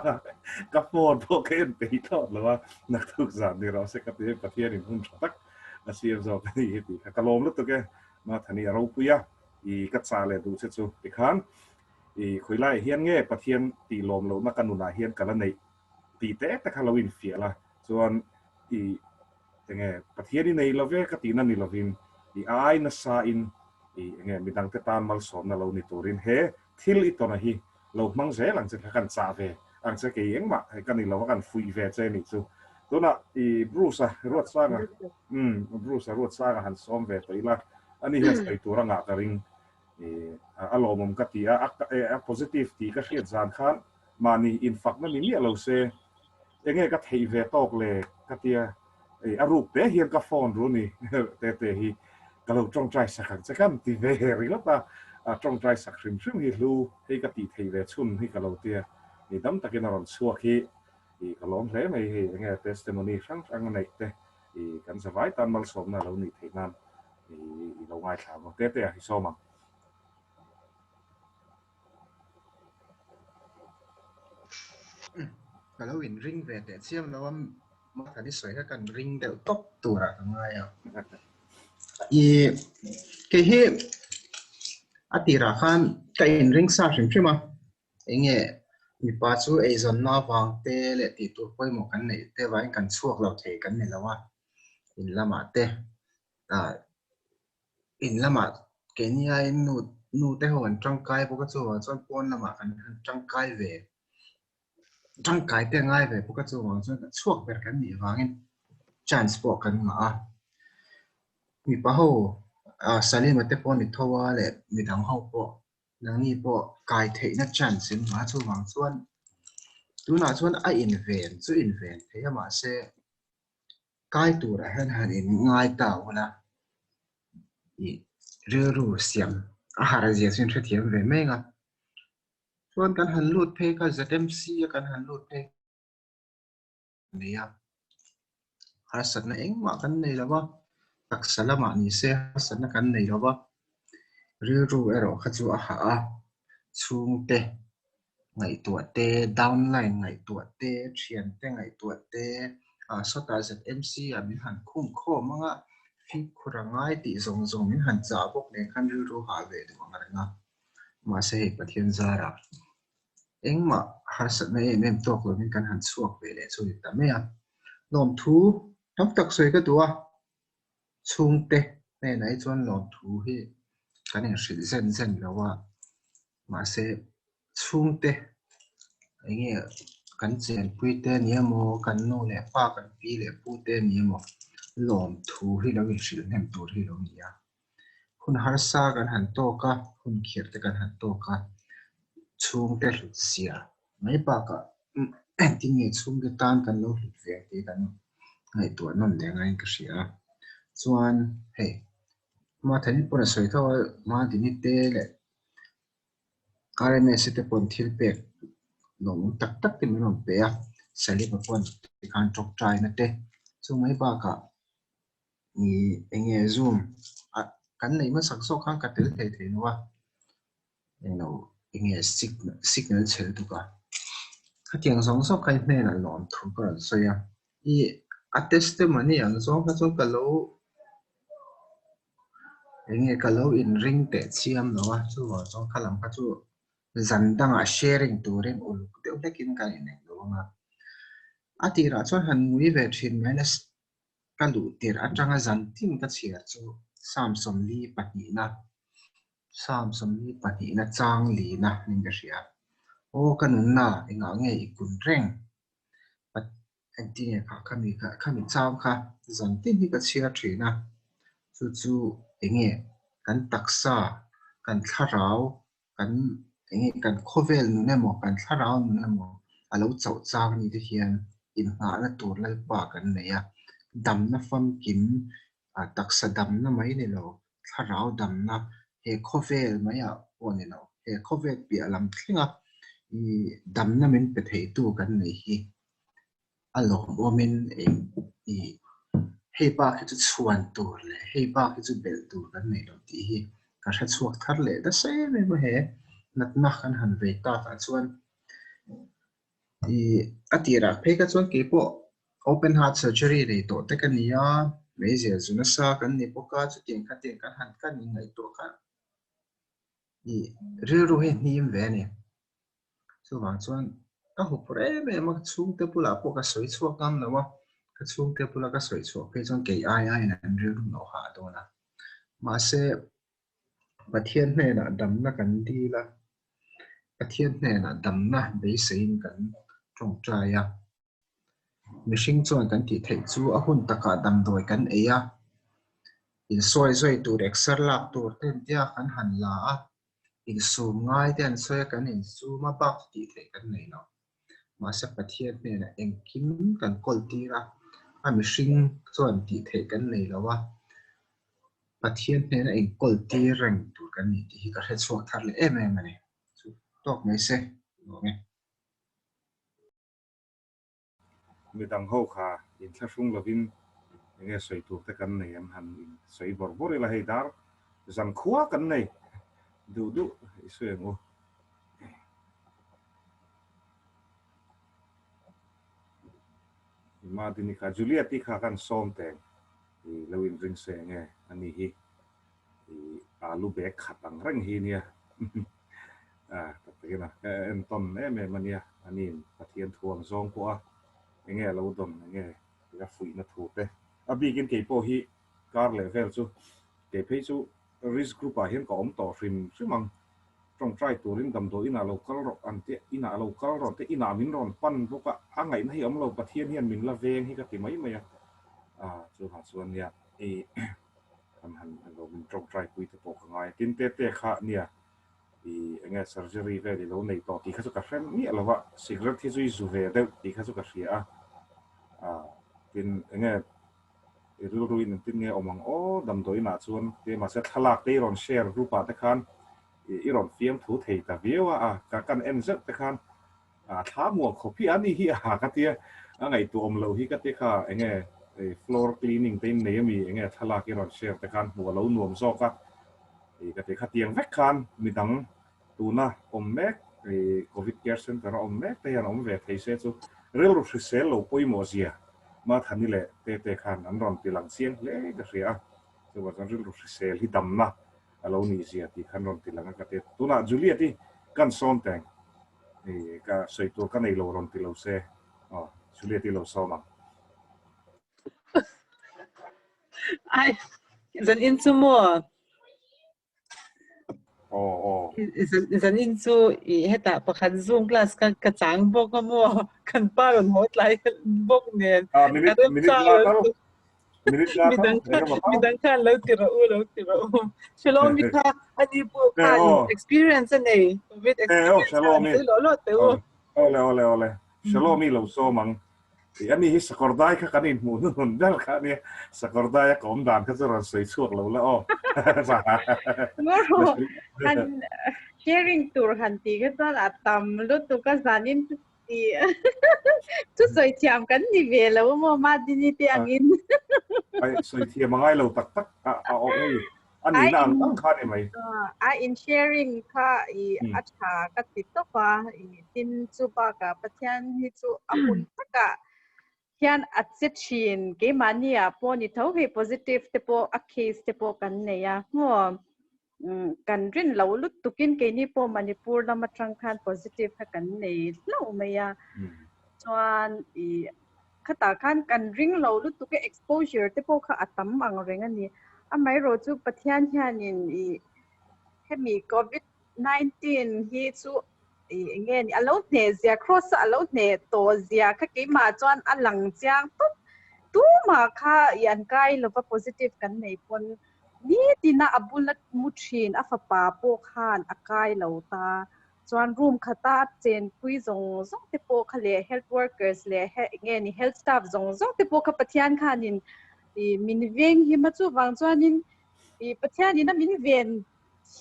กับโฟนพวกเอ็นไปทอดหรือว่านักทุกจานนี่เราเสกติประเทศนี้หุ่นตักอาเซียนจะเป็นยังไงก็ลมลุตัวก็มาทันนี้เราปุยกัดซาเลยดูเสร็จสุดอีกครั้งคุยไล่เฮียนเงี้ยประเทศตีลมเรานักการนุนาเฮียนกันแล้วในตีแต่คาราวินเฟียละส่วนยังไงประเทศนี้ในเราเวกตีนั่นนี่เราวินไอ้นัสซาอินยังไงมีดังเตตานมาสอนเราในตัวรินเฮทิลอีตัวนั้นเรามั่งเสียหลังจากการซาเวหลังจากเกี่ยงมาให้กันนี่เรากันฟุยเวใจนี่สู้ตัวน่ะบรูซรวดสร้างบรูซรวดสร้างหันซ้อมเวตัวอีละอันนี้เห็นไอตัวร่างกายริงอารมณ์มันก็ตีpositive ตีก็เขียนจานขันมานี่อินฟักนั่นนี่เราเซยังไงก็เทเวตอกเลยก็ตีอารูปเตะเฮียนก็ฟอนรู้นี่เตะฮีก็เราจงใจสักครั้งจะกันตีเวริลตาจงใจสักครึ่งฮีรู้ให้ก็ตีเทเวชุนให้ก็เราเตะนี่ดำตะกี้นรชัวฮีก็ล้อมเลยไม่ยังไง testimony ครั้งไหนเตะกันสบายตอนมาสมนะเรานี่เทนั้นเราง่ายถามเตะให้ซ้อมkalau win ring về để xem nó mà cái đi xoay cái ring đều top tủ ra thằng ngay à cái hệ atira khan cái in ring sa xem chứ mà anh nghe mi pa chu ai zon na wang te le ti tu poi mo kan nei te vai kan chuak lo thei kan nei lawa in lama te in lama kenya in nu te hon tang kai bo ka chu chon pon lama kan tang kai về trong cái tiếng ngay về các chỗ mà cho chuộc về cái gì vàng transport cái mà mi bảo hồ sali mà tép on thua lệ mi đằng hậu bộ đằng ni bộ cái thể nó chăn xin mà chỗ vàng xuân tu nào xuân ai invent thế mà sẽ cái tu ra hơn ngay tàu là rơ rù xiêm hà gì xuyên xuất hiện về mấy ngàส่วนการหันลูดเพย์ก็จะเต็มซีการหันลูดเพย์เนี่ย harasat na engma kan nei lawa taksalama ni se harasat na kan nei lawa riru ero khachu a ha a chungte ngai tua te downline ngai tua te thian te ngai tua te sota ZMC amin han khum kho manga fi khurangai ti zong zong min han cha bok ne khan riru ha ve de nga ma se pathian zara engma harasat na em tok lo min kan han suak ve le chu ta me a lom thu tam tak soi ka tua chungte ne nai chon lom thu hi kan en hril zen zen lawa ma se chungte enge kan chen puite niamo kan no le pa kan pi le pute niamo lom thu hi lo hril nem tur hi lo nia hun harsa kan han to ka hun khir te kan han to ka chungte hlut sia mai pa ka tinge chungte tan kan lo hlut ve te kan ngai tu non le ngai ka sia chuan hei ma thani pora soi tho ma dini te le RMS te pon thil pek nong tak tak te min pe a sali pa pon ti khan tok trai na te chu mai ba ka ni enge zoom a kan nei ma sak so khang ka tel the the no wa eno enge signal chel tu ka khatiang song so kai hne na lom thu ka so ya I a testimony ang so ka so ka lo enge ka lo in ring te chiam no wa chu wa so khalam ka chu zandang a sharing turin uluk te ulekin ka ine do nga atira chon han ngui ve thin minus kalu tir atanga zantin ka chia chu samsom li pahni na chang li na ning ka ria o kanun na inga nge ikun reng pat antine khami cham kha zantin hi ka chia thina chu enge kan taksa kan tharau kan enge kan khovel nu ne mo kan tharau nu ne mo alo chau chang ni te hian in nga na tur lai pa kan ne ya dam na fam kim taksa dam na mai ne lo tharau dam na he khovel mai a on ne lo he khovel pi alam thlinga I dam na min pe thei tu kan nei hi alom omin I hei ba ki chu chuan tur le hei ba ki chu bel tur kan nei lo ti hi ka tha chuak thar le da se me ma he nat na kan han ve ta ka chuan I atira phe ka chuan ke po open heart surgery le to te kan nia me je zuna sa kan ni po ka chu ting ka ting kan han kan ni ngai to ka I ru he nim ve ne chu wang chuan ka hu pre me ma chung te pula po ka soi chuak kam na wa ka chung te pula ka soi chuak phe chuan ke ai na an ru no ha do na ma se pathian hne na dam na kan di la pathian hne na dam na be sein kan trong trai a mishing chuan kan ti thei chu a hun taka dam doi kan eya in soi zoi tur exer lak tur ten tia kan han la a in zoom ngai ten soi kan in zoom a bak ti thei kan nei no ma se pathian hne na engkim kan kol tira a mishing chuan ti thei kan nei lawa pathian hne na eng kol ti reng tur kan ni ti hi ka he chuak thar le em em ani chu tok mai se no nge mi dang ho kha in thla sung lovin enge soi tu te kan nei am han in soi bor bor la hei dar zan khua kan nei du isue ngo ma dini kha julia ti kha kan som te I lewin ring se nge ani hi I alu be khatang reng hi nia tapena en ton me mania anin pathian thuang zong po a enge lo don enge la fui na thu te abigin ke po hi kar level chu ke phe chu risk group a hian ko om to rim simang trong trai turin dam do ina local ro ante ina local ro te ina min ron pan boka angai na hi om lo pathian hian min la veng hi ka ti mai mai chu ha chuan ya e han lo min trong trai pui te po ngai tin te kha nia I enge surgery ve di lo nei to ti kha chu ka hrem ni alawa cigarette thi zui zu ve de ti kha chu ka hria tin enge ruin tin nge omang o dam doi na chuan te ma se thalak te ron share group a te khan I ron fiam thu thei ta viewa ka kan en zet te khan tha mo khopi ani hi ka tia angai tu om lo hi ka te kha enge floor cleaning tên này mi nghe thà là cái rồi share tại kan mùa lâu nuông so cả cái khát tiếng vét kan mi đắng tu na mét covid care center mét thì anh về thấy sẽ chú real rồi sẽ lâu coi mua gì mà thằng này tê kan anh rong tilang xiên lẽ cái gì à chứ mà real rồi sẽ hi đầm na lâu ní gì thì kan rong tilang cái tê tu na Julia thì kan son teng cái sợi tu cái này lâu rong tilang sẽ Julia thì lâu sau mà ai dần in chu mua dần in chu i heta pakhat zoom class ka chang bok ka mua kan paron hot lai bok nen minute midang kan lo tira shalom mi ka ani po kan experience nei with experience shalom mi lo te ole shalom mi lo so mang thì anh ấy sakordai các anh muốn muốn đó là cái này sakordai cũng đàn cái rồi sấy suốt lâu là han sharing tour han ti cái đó là tầm lúc tụi cái gia đình thì chút rồi chạm cắn đi về là mà đi đi tiếng in sấy thì mà ngay lâu tắc anh ấy là ăn khá này mày in sharing ka acha ka tito pa tin chu pa ka pathian hi chu apun taka hian achin ke mania poni tho he positive te po a case te po kan ne ya ho kan rin lo lut tukin ke ni po Manipur na matrang khan positive ha kan ne lo me ya chuan khata khan kan ring lo lut tu ke exposure te po kha atam ang reng ani amai ro chu pathian hianin hemi covid 19 hi chu nghe ni alo ne zia cross alo ne to zia kha ke ma chuan alang chiang tu ma kha yan kai lova positive kan nei pon ni tina abulat muthin afapa po khan akai lo ta chuan room khata chen pui zong te po khale health workers le nghe ni health staff zong te po kha pathian khanin min veng hi ma chu wang chuanin pathian ni na min ven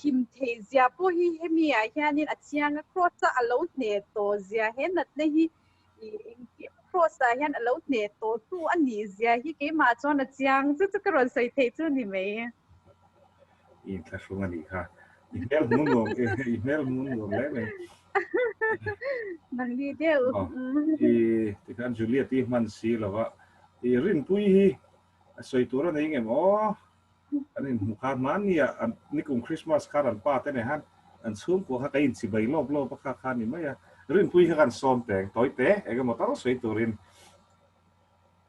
him thei zia po hi hemi a hianin a chiang a cross a lo ne to zia he nat ne hi cross a hian a lo ne to tu ani zia hi ke ma chuan a chiang chu chu ka ron sei thei chu ni me in ta shunga ni kha email mun le me nang ni deu ti kan Julia ti man si lawa rin pui hi soi tura nei nge mo anh mukha mania ni kung Christmas karan pa te ne han an sum ko ha kain si bai lo pa kha ni maya rin pui kan som teng toi te e ga mo ta soi turin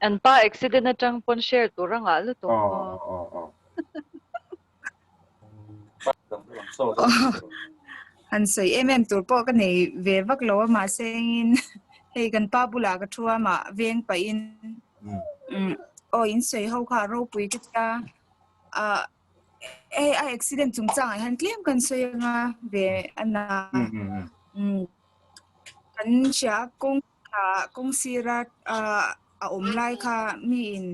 an pa accident na tang pon share tu ranga lu to han soi tur po ka nei ve vak lo ma sengin hei kan pa bula ka thua ma veng pa in in soi ho kha ro pui ka ta ai accident chung chang han claim kan soi nga ve ana kan sha kong sira lai kha mi in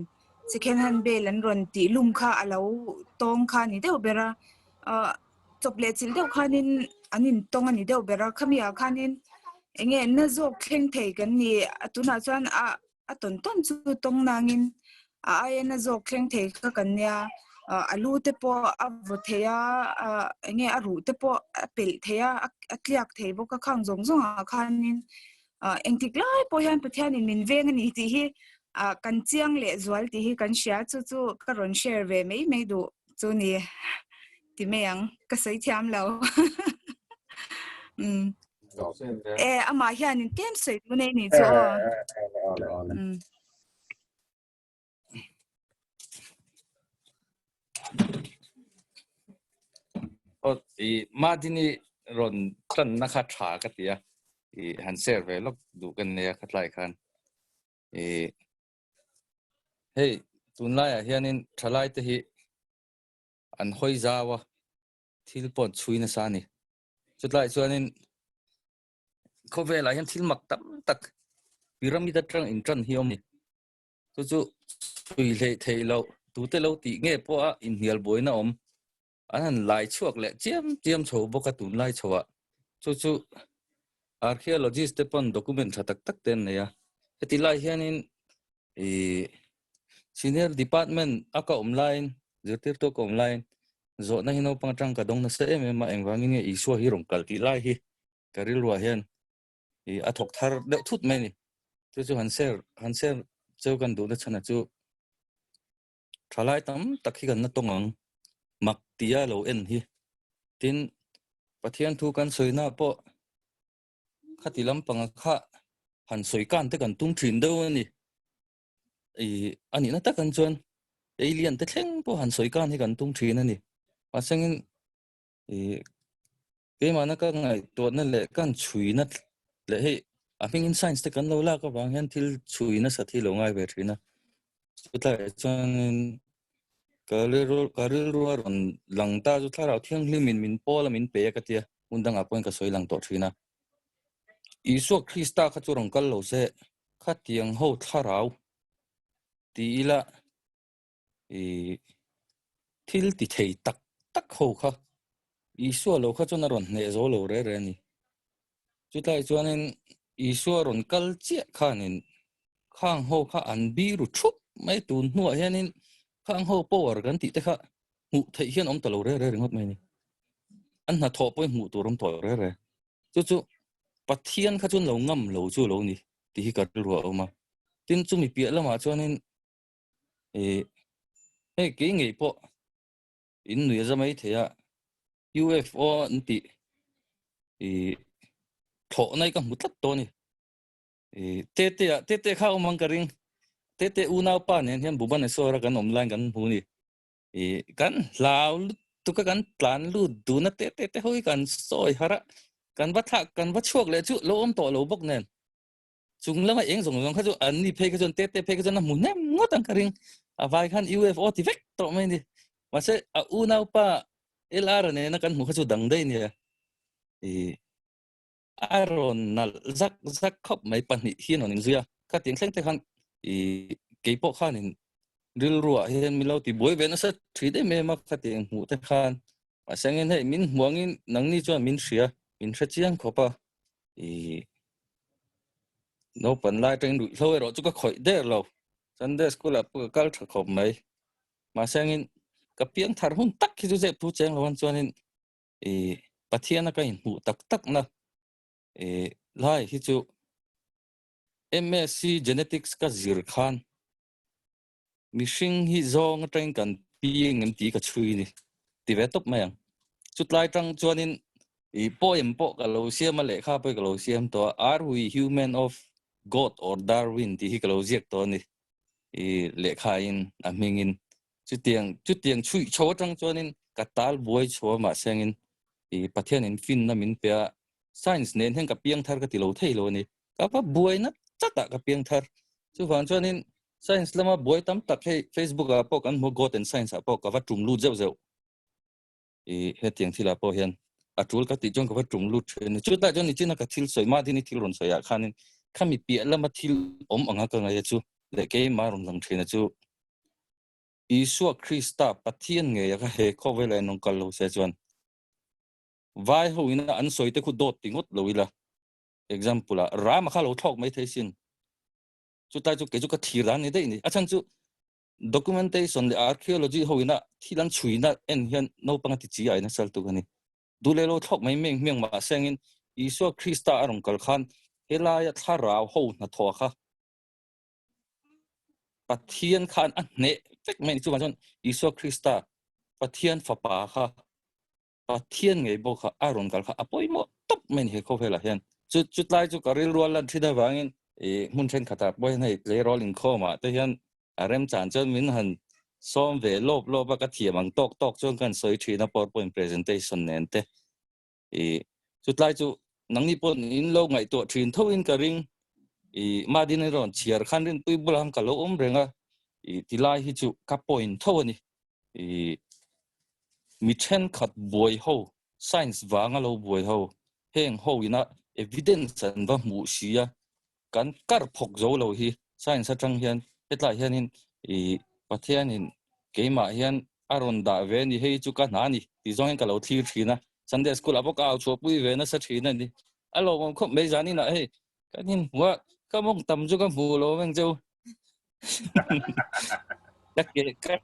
second hand bel an ron ti lum kha alo tong kha ni deu bera chocolate chil deu khanin anin tong ani deu bera khamia khanin enge na zo khleng thei kan ni atuna chuan a ton chu tong nangin ai na zo khleng thei ka kan nia alu te po avothea enge aru te po apel thea atliak thei bo ka khang zong a khanin engtik lai po hian pathian in min veng ani ti hi kan chiang le zual ti hi kan share chu ka ron share ve mei du chu ni ti meyang ka sei thiam lo ama hian in tem sei tu nei ni chu Madini ron tan nakha tha ka tia han ser ve lok du kan ne khatlai khan hey tunlai a hianin thalai te hi an hoi zawa thil pon chuina sani chutlai chuanin khovela hian thil mak tam tak pyramid atang in tran hiom ni chu chui le thei lo tu te lo ti nge po a in hial boina om an lai chuak le chiam chho boka tun lai chowa chu archaeologist te pon document tha tak ten ne ya heti lai hianin senior department aka online zirtir to ko online zo na hino pang tang ka dong na se me ma engwangin nge iswa hi rong kal ti lai hi karil wa hian i athok thar de thut mai ni chu hanser cheu kan du na chana chu thalai tam takhi kan na tongang mak tia lo en hi tin pathian thu kan soina po khatilam panga kha han soi kan te kan tung thin do ni ani na ta kan chuan alien te thleng po han soi kan hi kan tung thin ani pasangin ke mana ka ngai to na le kan chui na le he a in science te kan lo la ka wang hian thil chui na sa thi lo ngai ve thina chuta chuan karil ro ron langta chu thlarau thiang hlimin min pola min pe ka tia undang apon ka soi lang to thina isu krista kha chu rong kal lo se kha tiang ho thlarau ti la thil ti thei tak ho kha isu lo kha chu na ron ne zo lo re ni chuta chuanin isu ron kal che khanin khang ho kha an bi ru thup mai tun hnuah hianin khang ho power kan ti te kha mu thei hian om ta lo re ringot mai ni an na tho poi mu tur rom to re chu pathian kha chun lo ngam lo chu lo ni ti hi ka ru ma tin chu mi pia lama chuanin ke ngei po in nui za mai thea UFO anti tho nai ka mutlat to ni te kha mang ka ring te unau pa nen hian buban e sora kan online kan hu ni kan lau tu ka kan plan lu du na te hoi kan soi hara kan ba thak kan ba chuak le chu lo om to lo bok nen chung lama eng zong kha chu an ni phe ka jon te phe ka jon na mu nem ngot ang ka ring a vai khan UFO ti vek to mai ni ma se a unau pa LR ne na kan hu kha chu dang dei ni Aaron nal zak khop mai pan hi hian on zuya kha tiang thleng te khan ke po khan in ril ruwa hian milo ti boi ve na sa thri de me ma kha tiang hu te khan a sangin he min huangin nang ni chuan min hria min hra chiang khopa no pan lai teng ru hloi ro chu ka khoi de lo Sunday school up kal tha khop mai ma sangin ka piang thar hun tak ki chu je pu cheng lo wan chuanin pathiana ka in hu tak na lai hi chu MSc genetics ka zir khan mishing hi zong teng kan pieng em ti ka chui ni ti ve top mayang chutlai tang chuanin poem po ka lo siam le kha pe ka lo siam to are we human of God or Darwin ti hi ka lo ziak to ni le kha in a mingin chutiang chui chaw tang chuanin ka tal boi chaw ma sengin pathian in fin na min pe science nen hen ka piang thar ka ti lo thei lo ni ka pa boi na chata ka piang thar chu wang chuanin science lama boi tam tak he Facebook a po kan mo God and science a po ka va tum lu zeu he tiang thila po hian a tul ka ti jong ka va tum lu chen chu ta jon ni china ka thil soi ma dini thil ron soya khanin khami pi lama thil om anga ka ngai chu le ke ma ron lang thina chu Isua Krista pathian nge ya he khovela nong kal lo se chuan vai ho ina an soi te khu dot tingot lo ila example a ram kha lo thok mai theisin chu ta chu ke chu ka thiran ni dei ni achang chu documentation le archaeology ho ina thilan chuina en hian no panga ti chi ai na sal tu gani dule lo thok mai meng ma sengin Isua Krista arong kal khan helaya tharau ho na tho kha pathian khan an ne fek mai chu wan Isua Krista pathian fa pa kha pathian nge bo kha aron kal kha apoi mo top men he khovela hian chu lai chu karil rual lan thida wangin mun chen khata boy nei le rolling khoma te hian arem chan chon min han som ve lob ka thiamang tok chon kan soi thina PowerPoint presentation nen te chu lai chu nangni pon in lo ngai to thin thoin ka ring madin ron chiar khan rin pui bulam ka lo renga tilai hi chu ka point thoni mi chen khat boy ho science wanga lo boy ho heng ho ina evidence an va mu sia kan kar phok zo lo hi science atang hian hetla hianin pathian in keima hian aron da ve ni hei chu ka na ni ti zong ka lo thir thina Sunday school abok au chu pui ve na sa thina ni alo mong khop me jani na he kanin wa ka mong tam chu ka mu lo meng jo các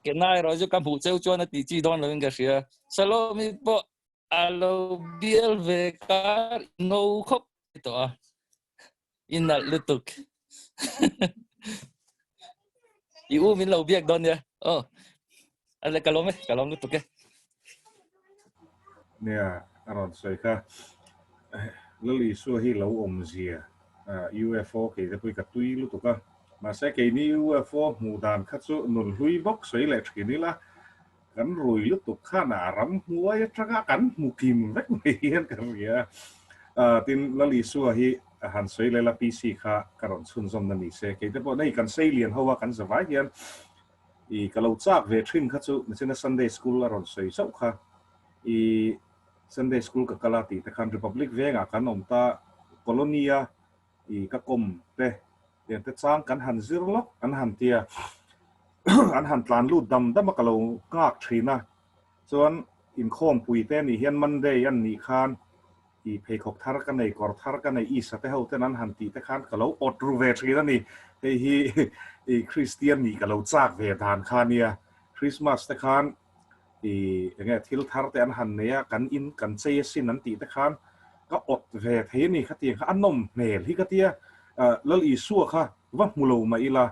cái này rồi cho các phụ treo cho nó tí chi đón lên cái gì salo mi po alo biel về cả ngô khóc to in là lụt tục iu min lâu biếc đón nhaอะไรkalau lụt tục cáiเนี่ยเราใส่ค่ะแล้วลีส่วนที่เราอมเสียUFO เกี่ยวกับตัวกับตุยรู้ตัวกันมาใช้เกี่ยวนี้ UFO หมู่ด่านคัดสู้หนุนลุยบล็อกสวยเลยทีนี้ละกันรวยรู้ตัวข้าหนารำหัวจักกันหมู่กิมเล็กไม่เห็นกันเนี่ยทีนี้แล้วลีส่วนที่หันสวยเลยละปีสี่ค่ะกระดอนซุนซอมนันนี่เสียเกี่ยวกับว่าในกันเสียเลียนเขาว่ากันสบายเฮียนอีกเราจากเวทินคัดสู้ในเช่น Sunday School ละรอนสวยสุขค่ะอี Sunday School กับกาลาติแต่คัน Republic เวงกันอมตาโคโลเนียอีกกลมเตะเดี๋ยวจะสร้างกันหันซิรล็อกอันหันเตีย อันหันตลานลูดดำได้มากะเรากากทีนะส่วนอินโคมปุยเต้นี่เฮียนมันได้ยันนี่คานอีเพคกทาร์กันในกอร์ทาร์กันในอีสเตเฮาเต้นั้นหันตีแต่คานกะเราอดรูเวทีนั่นนี่เฮียคริสเตียนนี่กะเราจากเวทานคานเนี่ยคริสต์มาสแต่คานอย่างเงี้ยทิลทาร์แต่อันหันเนี่ยกันอินกันเซสินนันตีแต่คานก็อดเวทเฮนี่ขัดเตียงอันนมเนลที่ขัดเตียแล้วอีสัวค่ะว่ามุโลมาอีลา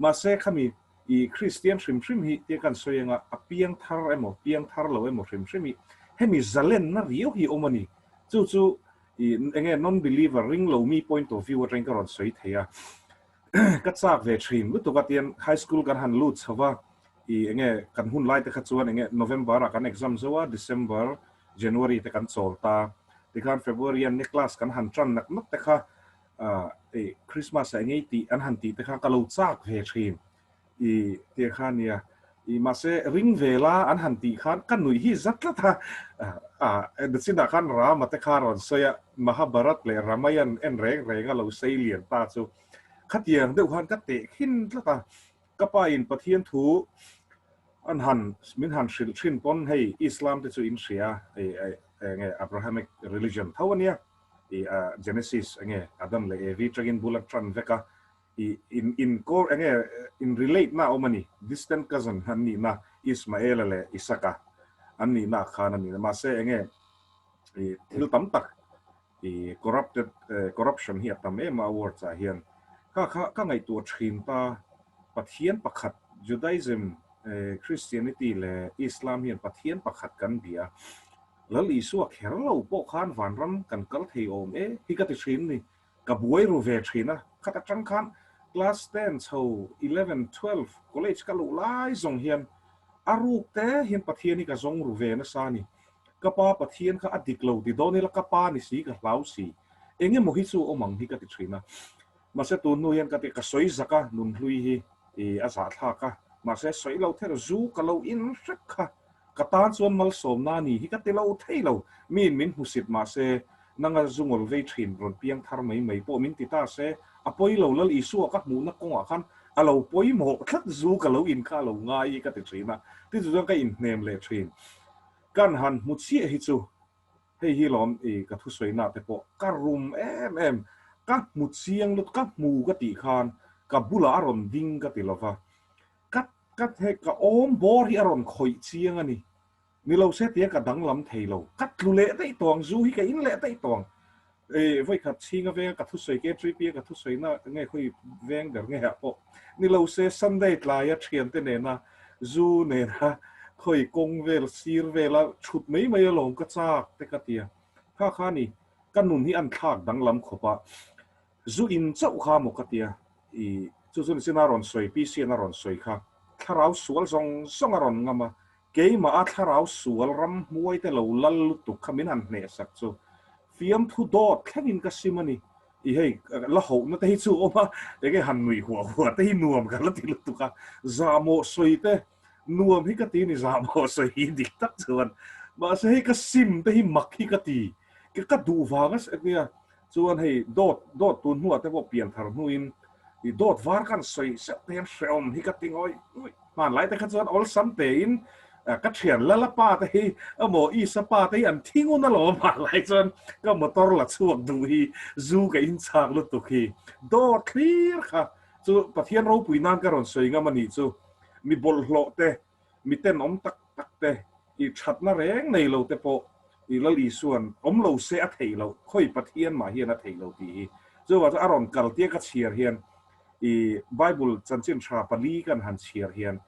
มาเซขมีอีคริสเตียนชิมฮิเตียกันสวยงาเปียงทาร์เอโมเปียงทาร์เราเอโมชิมฮิให้มีจัลเลนน่าเรียวฮิโอมันนี่จู่อีอย่างเงี้ย non believer ริงเรามี point of view อะไรก็รอนสวยเทียก็จากเวทริมรู้ตัวกันเตียน high school กันหันลูดสว่าอย่างเงี้ยกันหุ่นไล่แต่ขัดส่วนอย่างเงี้ย November กัน exam สว่า December January แต่กันโซลตาแต่กัน February ในคลาสกันหันจันนักนักแต่ค่ะคริสต์มาสอย่างเงี้ยตีอันหันตีแต่ค่ะก็เราจากเวทริมเดี๋ยวข้าเนี่ยมาเสริงเวลาอันหันตีข้ากันหนุ่ยที่จัดละท่าเดี๋ยวสินะข้ารามาแต่ข้ารอนเสียมหาบารัตเลยรามายันเอ็นแรงก็เราเสียเลียนตาจูขัดเยียงเดี๋ยวข้าก็เตะขึ้นละท่าก็ไปอินประเทศทูอันหันมินหันชินปนให้อิสลามที่จูอินเซียไงอับราฮัมิก religion เท่านี้Genesis ไงอาดัมเลยวิจารินบุลตรันเวก้าin core enge in relate na omani distant cousin hanni na Ismael le Isaka anni na khana ni ma se enge thil tam tak corruption hi tam e ma war cha hian ka ngai tu thrin ta pathian pakhat Judaism Christianity le Islam hian pathian pakhat kan bia lali su kherlo po khan van ram kan kal thei om hi ka ti thrin ni ka buai ru ve thina khata chang khan class 10 so 11 12 college ka lu lai zong hian aruk te hian pathian ni ka zong ru ve na sa ni ka pa pathian ka adik lo ti do ni la ka pa ni si ka lau si enge mo hi chu omang hi ka ti thina ma se tu nu hian ka ti ka soi zaka nun hlui hi a za tha ka ma se soi lo the zu ka lo in sak kha ka tan chuan mal som na ni hi ka ti lo thei lo min husit ma se nanga zungol ve thin ron piang thar mai po min ti ta se apoi lo lal isu ka mu na ko khan alo poi mo khat zu ka lo in kha lo ngai ka ti thina ti zu ka in nem le thin kan han mu chi hi chu hei hi lom ka thu soi na te po ka rum em ka mu chiang lut ka mu ka ti khan ka bula ron ding ka ti lova ka he ka om bor hi ron khoi chiang ani ni lo se tia ka dang lam thei lo kat lu le tai tong zu hi ka in le tai tong voi khat chinga ve ka thu soi ke tri pi ka thu soi na nge khoi veng der nge ha po ni lo se Sunday tla ya thian te ne na zu ne na khoi kong vel sir vela thut mai lom ka chak te ka tia kha ni kan nun hi an thak dang lam khopa zu in chau kha mo ka tia chu chu sina ron soi pi si na ron soi kha tharau sual song ron ngama ke ma a tharau sual ram muai te lo lal tu khamin an ne sak chu fiam thu dot thlangin ka simani hei la ho na te chu oma ege han nui huwa te nuam ka la ti lu tu ka zamo soi te nuam hi ka ti ni zamo soi hi dik tak chuan ma se hi ka sim te hi mak hi ka ti ka du wangas etnia chuan hei dot tun huwa te bo pian thar nuin i dot var kan soi se tem shom hi ka tingoi man lai te kha chuan all something in ka thian la pa te hi amo I sa pa te an thingun na lo ma lai chuan ka motor la chuak du hi zu ka in chak lu tu khi dot clear kha chu pathian ro pui nan ka ron soi nga mani chu mi bol hlo te mi ten om tak tak te i that na reng nei lo te po i la li suan om lo se a thei lo khoi pathian ma hian a thei lo ti zo wa aron kal te ka chiar hian i bible chanchin tha pali kan han chiar hian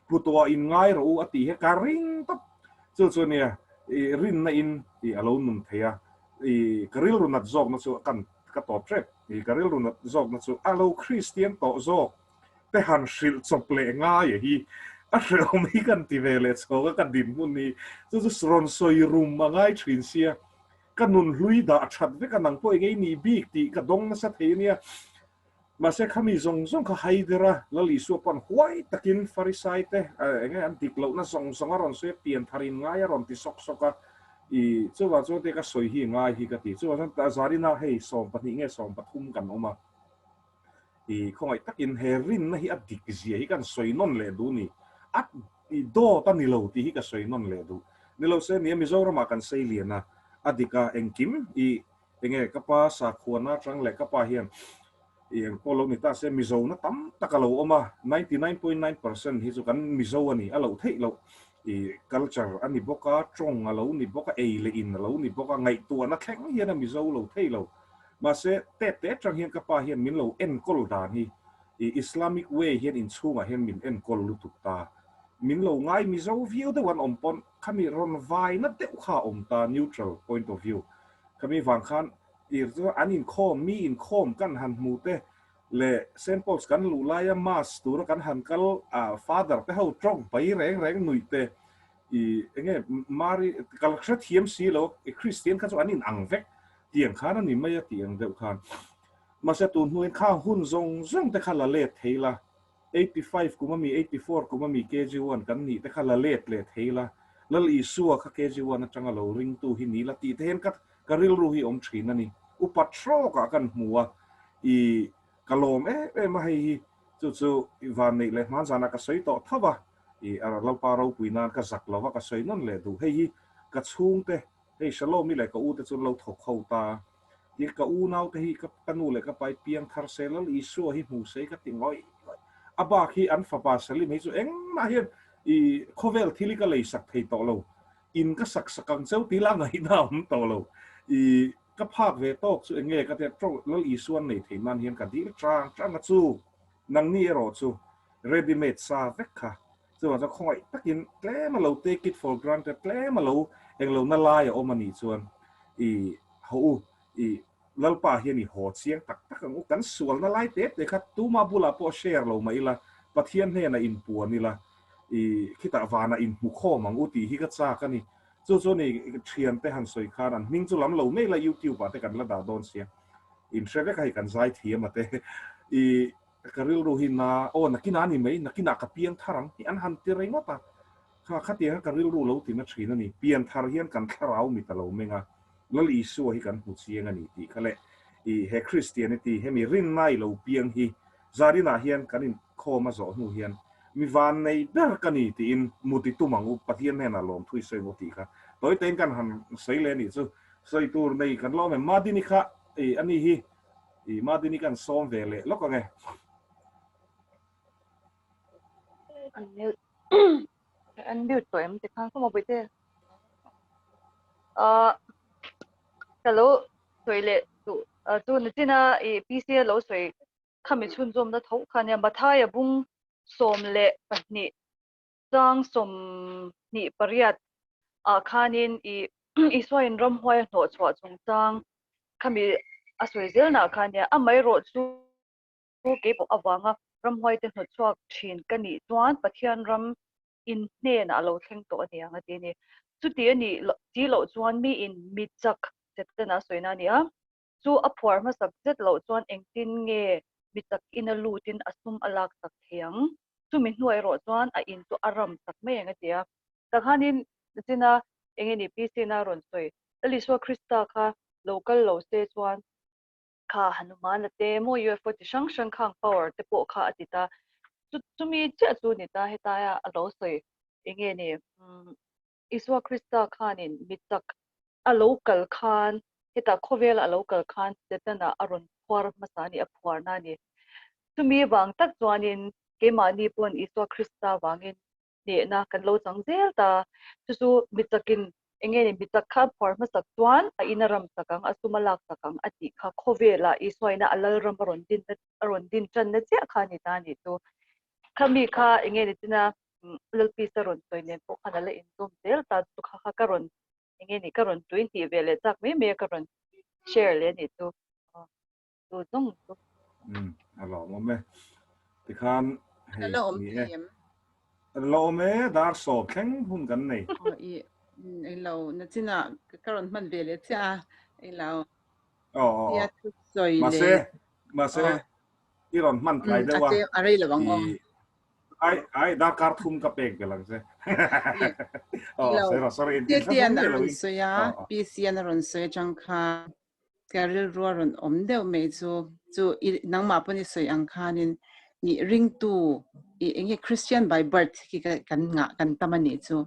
putwa in ngai ro ati he ka ring tap chu chu nia i rin na in i alo num theya i karil runat zog na chu kan ka top trek i karil runat zog na chu alo christian to zog te han shil chople nga ye hi a hreu mi kan ti vele choga ka din mun ni chu ron soi rum mangai thin sia kanun hlui da that ve kanang poi ngei ni bik ti ka dong na sa theinia mà sẽ khami zong zong kha haidera lali su pan huai takin farisai te nge an tik lo na zong zong aron se pian tharin ngai aron ti sok soka i chuwa chu te ka soi hi ngai hi ka ti chuwa ta zarina hei som pani nge som pathum kan oma i khongai takin herin na hi adik zia hi kan soi non le du ni at i do ta ni lo ti hi ka soi non le du ni lo se ni mi zo ma kan sei liana adika engkim i nge kapa sa khuana tang le kapa hian yang polo ni ta se mizo na tam takalo oma 99.9% hi chu kan mizo ani alo thei lo i culture ani boka trong alo ni boka e le in alo ni boka ngai tu na thleng hian a mizo lo thei lo ma se te tang hian ka pa hian min lo en kol dan hi i islamic way hian in chunga hian min en kol lu tu ta min lo ngai mizo view de wan ompon khami ron vai na te kha om ta neutral point of view khami wang khan irzo anin khom mi in khom kan han mu te le Saint Paul's kan lu laia mas tur kan han kal father te ho trong pai reng nui te i enge mari kal khat hiam si lo i christian kan so anin ang vek tiang khan ani mai tiang deuh khan ma se tu nuin kha hun zong te khala le theila 85 kuma mi 84 kuma mi kg1 kan ni te khala le theila lal i suwa kha kg1 atanga lo ring tu hi ni la ti te hen kat karil ru hi om thin ani upatro ka kan muwa i kalom ma hi chu van nei le man zana ka soi to thawa i ara lo pa ro puinan ka zak lawa ka soi non le du hei ka chung te hei shalom mi le ka u te chu lo thok khau ta i ka u nau te hi ka kanu le ka pai piang thar selal i su hi mu sei ka tingoi aba khi an fa pa salim hi chu eng ma hian i khovel thili ka lei sak thei to lo in ka sak sakang cheu ti la ngai na om to lo i ka phak ve tok chu enge ka te tro lo i suan nei thei man hian ka dil trang chu nang ni ro chu ready made sa vekha chu wa khoi takin tle ma lo take it for granted tle ma lo eng lo na lai o mani chuan i ho i lalpa hian i ho chiang tak ang kan sual na lai te kha tu ma bula po share lo mai la pathian he na in pu ni la i khita wana in mu kho mang uti hi ka cha ka ni chu ni thian te han soi khan an ning chu lam lo me la youtube pa te kan la da don sia in shreve kai kan zai thiam ate i karil ru hin na o nakina ni mai nakina ka piang tharang hi an han ti rengo ta kha khatia karil ru lo ti na thina ni pian thar hian kan tharau mi ta lo menga lali su hi kan hu chiang ani ti khale i he christianity he mi rin nai lo piang hi zarina hian kanin khoma zo nu hian mi van nei ber kani ti in muti tumangu pathian hena lom thui sei moti kha toy ten kan han sei le ni chu sei tur nei kan lo me madini kha e ani hi i madini kan som vele lo ko nge an mute to em te khang ko mo bite hello toilet tu nitina e pc lo soi khami chun zom da thau khania mathaya bung som le pahni chang som ni pariat khanin i iswain ram hoi no chwa chung chang khami asoi zel na khania amai ro chu ke po awanga ram hoi te no chwa thin kani chuan pathian ram in ne na lo thleng to ani anga ti ni chu ti ani ti lo chuan mi in mi chak setna soina ni a chu a phwar ma sak jet lo chuan engtin nge mi chak in a lutin asum alak sak thiang chu mi hnuai ro chuan a in chu aram sak me anga tia takhanin china engeni pc na ron soi aliswa krista kha local lo se chuan kha hanuman te mo ufo ti sang sang khang power te po kha atita chu mi che chu ni ta heta ya alo soi engeni iswa krista khanin mitak a local khan heta khovel a local khan tetana aron phwar masani a phwar na ni tumi bang tak chuanin ke mani pon iswa krista wangin ne na kan lo changzel ta chu mitakin enge ni mitakha forma saktuan a inaram sakang asumalak sakang ati kha khovela iswaina alal ram ron din chan na che khani ta ni to khami kha enge ni tina lalpi saron toinen po khanala in tum tel ta tu kha karon enge ni karon 20 vele tak me karon share le ni to to dong to alo mo me ti khan hei Hello, ni e team. lo me dar so kheng hun kan nei Ai lo na china karon man vele cha ai lo ya oh tu soi ma le se iron man tlai de wa ate arai lo bang ai dar kar thum ka pek belang se oh lo se sorry in tian le aron lo so ya pcn aron so chang kha karil ruaron omdeu me chu nang ma pani soi ang khanin ni ring tu enge christian by birth ki kan nga kan tamani chu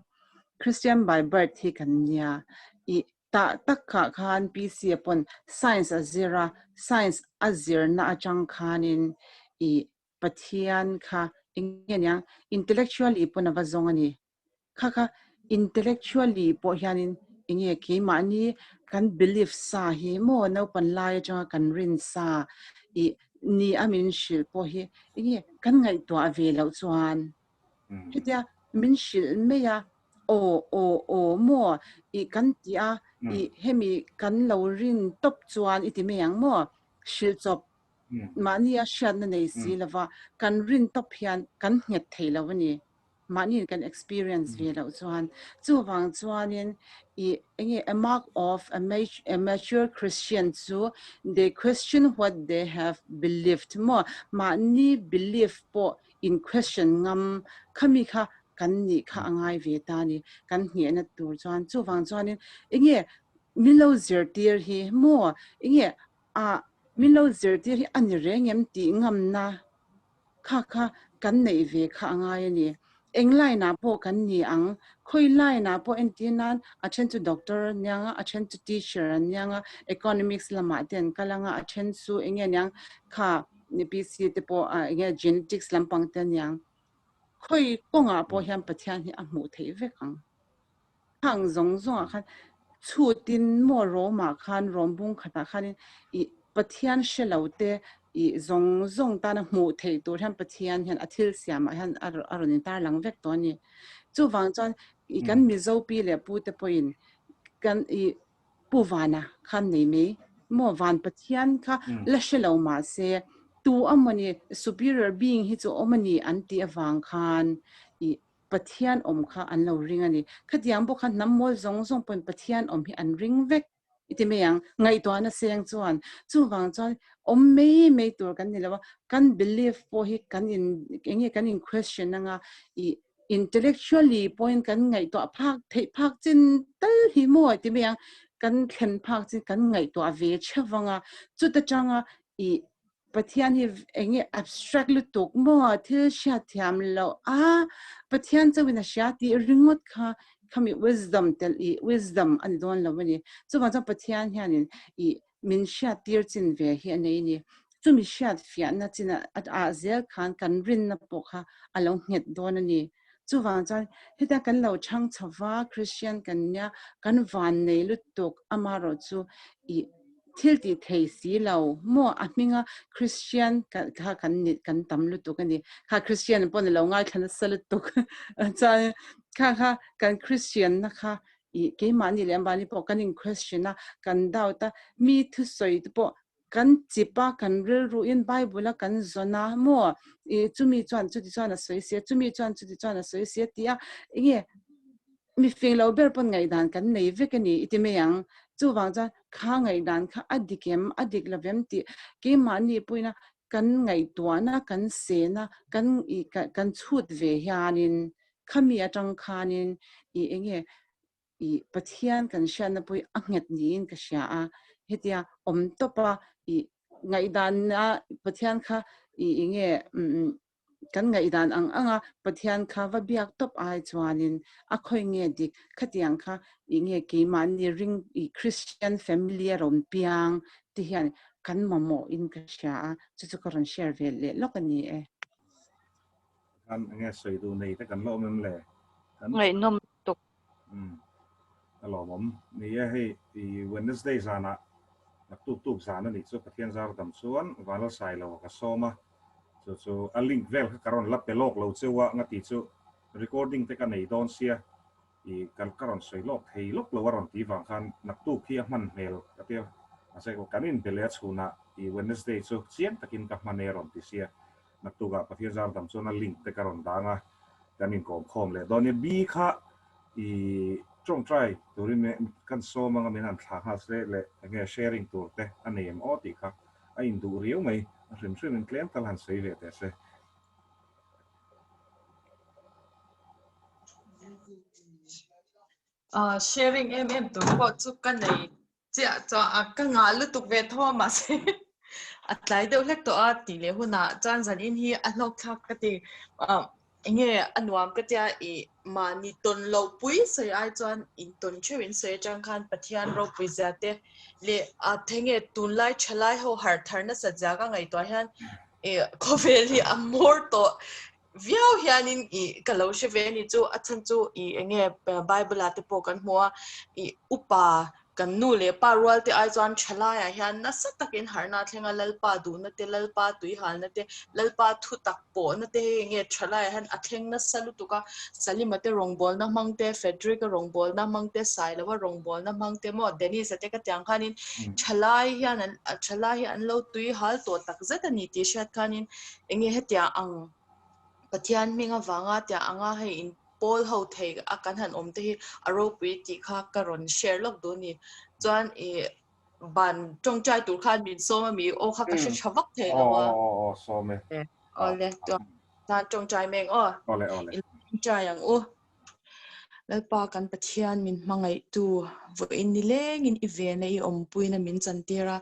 christian by birth hi kan nia ta takha khan pc upon science azira science azir na achang khanin pathian kha ingenya intellectually puna wa zongani kha intellectually po hianin inge ke mani kan belief sa hi mo no pan lai cha kan rin sa ni amin shil po hi inge kan ngai to ave lo chuan hetia min shil me ya o mo kan tia hemi kan lo rin top chuan iti me yang mo shil chop mani a shan na nei si lawa kan rin top hian kan nget thei lo ni mani kan experience ve lo chuan chu wang chuanin enge a mark of a mature Christian chu they question what they have believed more mani belief po in question ngam khami kha kan ni kha angai ve ta ni kan hne na tur chuan chu wang chuanin enge milo zirtir hi mo enge milo zirtir hi ani rengem ti ngam na kha kan nei ve kha angai ni englai na po kan ni ang khoi lai na po entinan achen to doctor nyanga achen to teacher nyanga economics lama ten kalanga achen su enge nyang kha ni pc te po enge genetics lampang ten nyang khoi konga po hiam pathian hi amu thei ve kang hang zong zong khan chu tin mo ro ma khan rombung khata khan pathian shelote zong ta na mu thei tur han pathian hian athil siam han aronin tar lang vek to ni chu wang chon kan mi zo pi le pu te poin kan puwana khan nei me mo van pathian kha la shelo ma se tu amani superior being hi chu omani anti awang khan pathian om kha an lo ring ani khatiang bo khan nammol zong pon pathian om hi an ring vek iti me yang ngai to na seng chuan chu wang chuan om me tur kan ni lawa kan believe po hi kan in question nga intellectually point kan ngai to phak chin tal hi mo iti me yang kan khen phak chin kan ngai to ave chawanga chu ta changa pathian hi enge abstract lu tok mo thil sha thiam lo pathian chawina sha ti ringot kha khami wisdom ani don lo ni chu ma cha pathian hianin min sha tir chin ve hi anei ni chu mi sha fia na china a zel khan kan rin na po kha alo nget don ani chu wang cha heta kan lo chang chawa christian kan nya kan van nei lu tok amaro chu thil ti thei si lo mo ahminga christian kha kan tam lu tok ani kha christian pon lo ngai khan sal tok cha kha kan christian na kha ke mani lem bani po kan in question na kan dauta mi thu soi po kan chipa kan ril ru in bible kan zona mo chumi chuan a soi se chumi chuan a soi se tia nge mi fing lo ber pon ngai dan kan nei ve kan ni iti me yang chu wang cha kha ngai dan kha adik lavem ti ke mani puina kan ngai tuana kan se na kan chut ve hianin khami atang khanin enge pathian kan shan pui anget niin ka sha a hetia om topa ngai dan na pathian kha inge kan ngai dan anga pathian kha va biak top ai chuanin a khoi nge dik khatiang kha inge ke man ni ring christian family rom piang ti hian kan mamo in ka sha chu chu karon share ve le lokani กันnghe soiดูในแต่กันโลมันแหละกัน ngày nôm tục ตลอดผมนี่ให้ที่ Wednesday สานะนักตุกสานะนี่สุขเทียนซาร์ดำส่วนวันละสายเราก็ซ้อมมาso a link vel ka karon lap pelok lo chewa ngati chu recording te kan nei don sia I kan karon soi lok thei lok lo waron ti wang khan nak tu khi man mel atia ase ko kanin bele chuna I Wednesday chu chian takin ka maneron ti sia nak tu ga pathian zar dam chuna link te karon danga kanin kom khom le don bi kha I trong try turin me kan so manga men an thla has le nge sharing tur te anem o ti kha a in du riu mai rim rim klem talan sei ve te se sharing em tu ko chu kan nei chia cho ka nga lu tuk ve tho ma se atlai deuh lek to a ti le huna chan zan in hi a lok thak ka ti nge anwam ka tia I ma ni ton lo pui se ai chan in ton chewin se chang khan pathian ro pui za te le a thenge tun lai chalai ho har thar na sa jaga ngai to hian khoveli a mor to viau hianin I kalo she ve ni chu achan chu I nge bible ate po kan hua I upa kan nu le pa rual te ai chuan thala ya hian na sa takin harna thlenga lalpa du na te lalpa tui hal na te lalpa thu tak po na te nge thala ya han athleng na salu tuka salimate rongbol na mangte fedric rongbol na mangte sailawa rongbol na mangte mo denis ate ka tyang khanin thalai hian thalai an lo tui hal to tak zeta ni ti shat khanin enge hetia ang pathian minga wanga tia anga he in pol ho thei akan han om te hi aro pui ti kha karon share lok do ni chuan ban tong chai tur khan min so ma mi o kha ka she chawak thei lawa so me ole to tan tong chai meng ole in chai yang lalpa kan pathian min mangai tu vo in ni leng in event ei om puina min chantira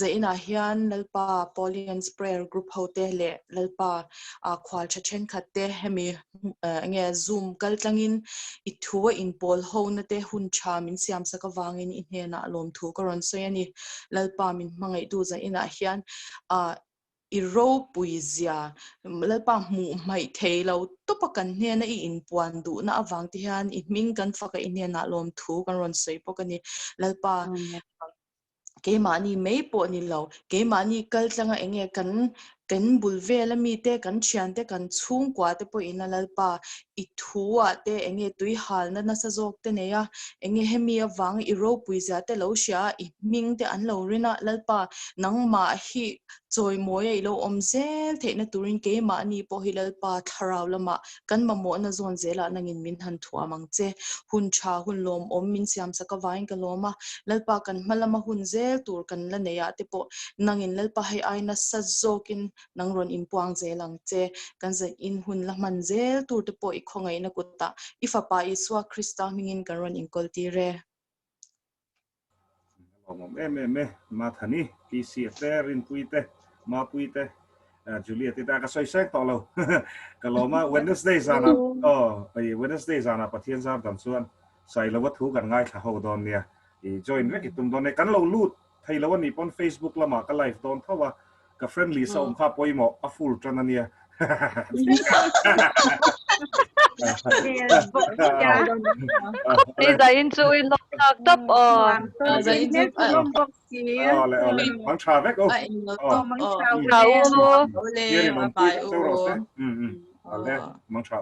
zaina hian lalpa Paulians prayer group hote le lalpa khwal chachen khatte hemi nge zoom kal tlangin I thuwa in pol ho na te hun cha min siam saka wangin in hena lom thu karon so yani lalpa min mangai tu zaina hian I ro puizia lalpa mu mai theilo to pakan hne na I in puan du na awang ti hian I ming kan faka in hena lom thu kan ron sei pokani lalpa ke mani mei po ni lo ke mani kal tlanga enge kan bulvela mi te kan chian te kan chung kwa te po in lalpa I thuwa te enge tui hal na sa jok te ne ya enge hemi awang I ro puizia te lo sha I ming te an lo rina lalpa nangma hi choi moya I lo omzel the na turin ke mani po hi lalpa tharau lama kan mamo na zon zela nangin min han thua mangche hun cha hun lom om min siam saka wain ka loma lalpa kan malama hun zel tur kan la neya te po nangin lalpa hai aina sa zokin nangron impuang zelang che kan za in hun la man zel tur te po I khongai na kutta ifa pa iswa krista mingin kan ron in kolti re me ma thani PC te rin puite ma puite Juliet ti ta ka soi sek to lo ka lo ma Wednesday sana ai Wednesday sana pathian zar dam chuan sai lo wa thu kan ngai tha ho don nia I join ve ki tum don ne kan lo lut thai lo ni pon Facebook lama ka live don thawa ka friendly sa kha poimo a full tranania đi ra in chui lọc lạc tấp za in ju ole mang tra vek mang trao ole ma pai ole mang tra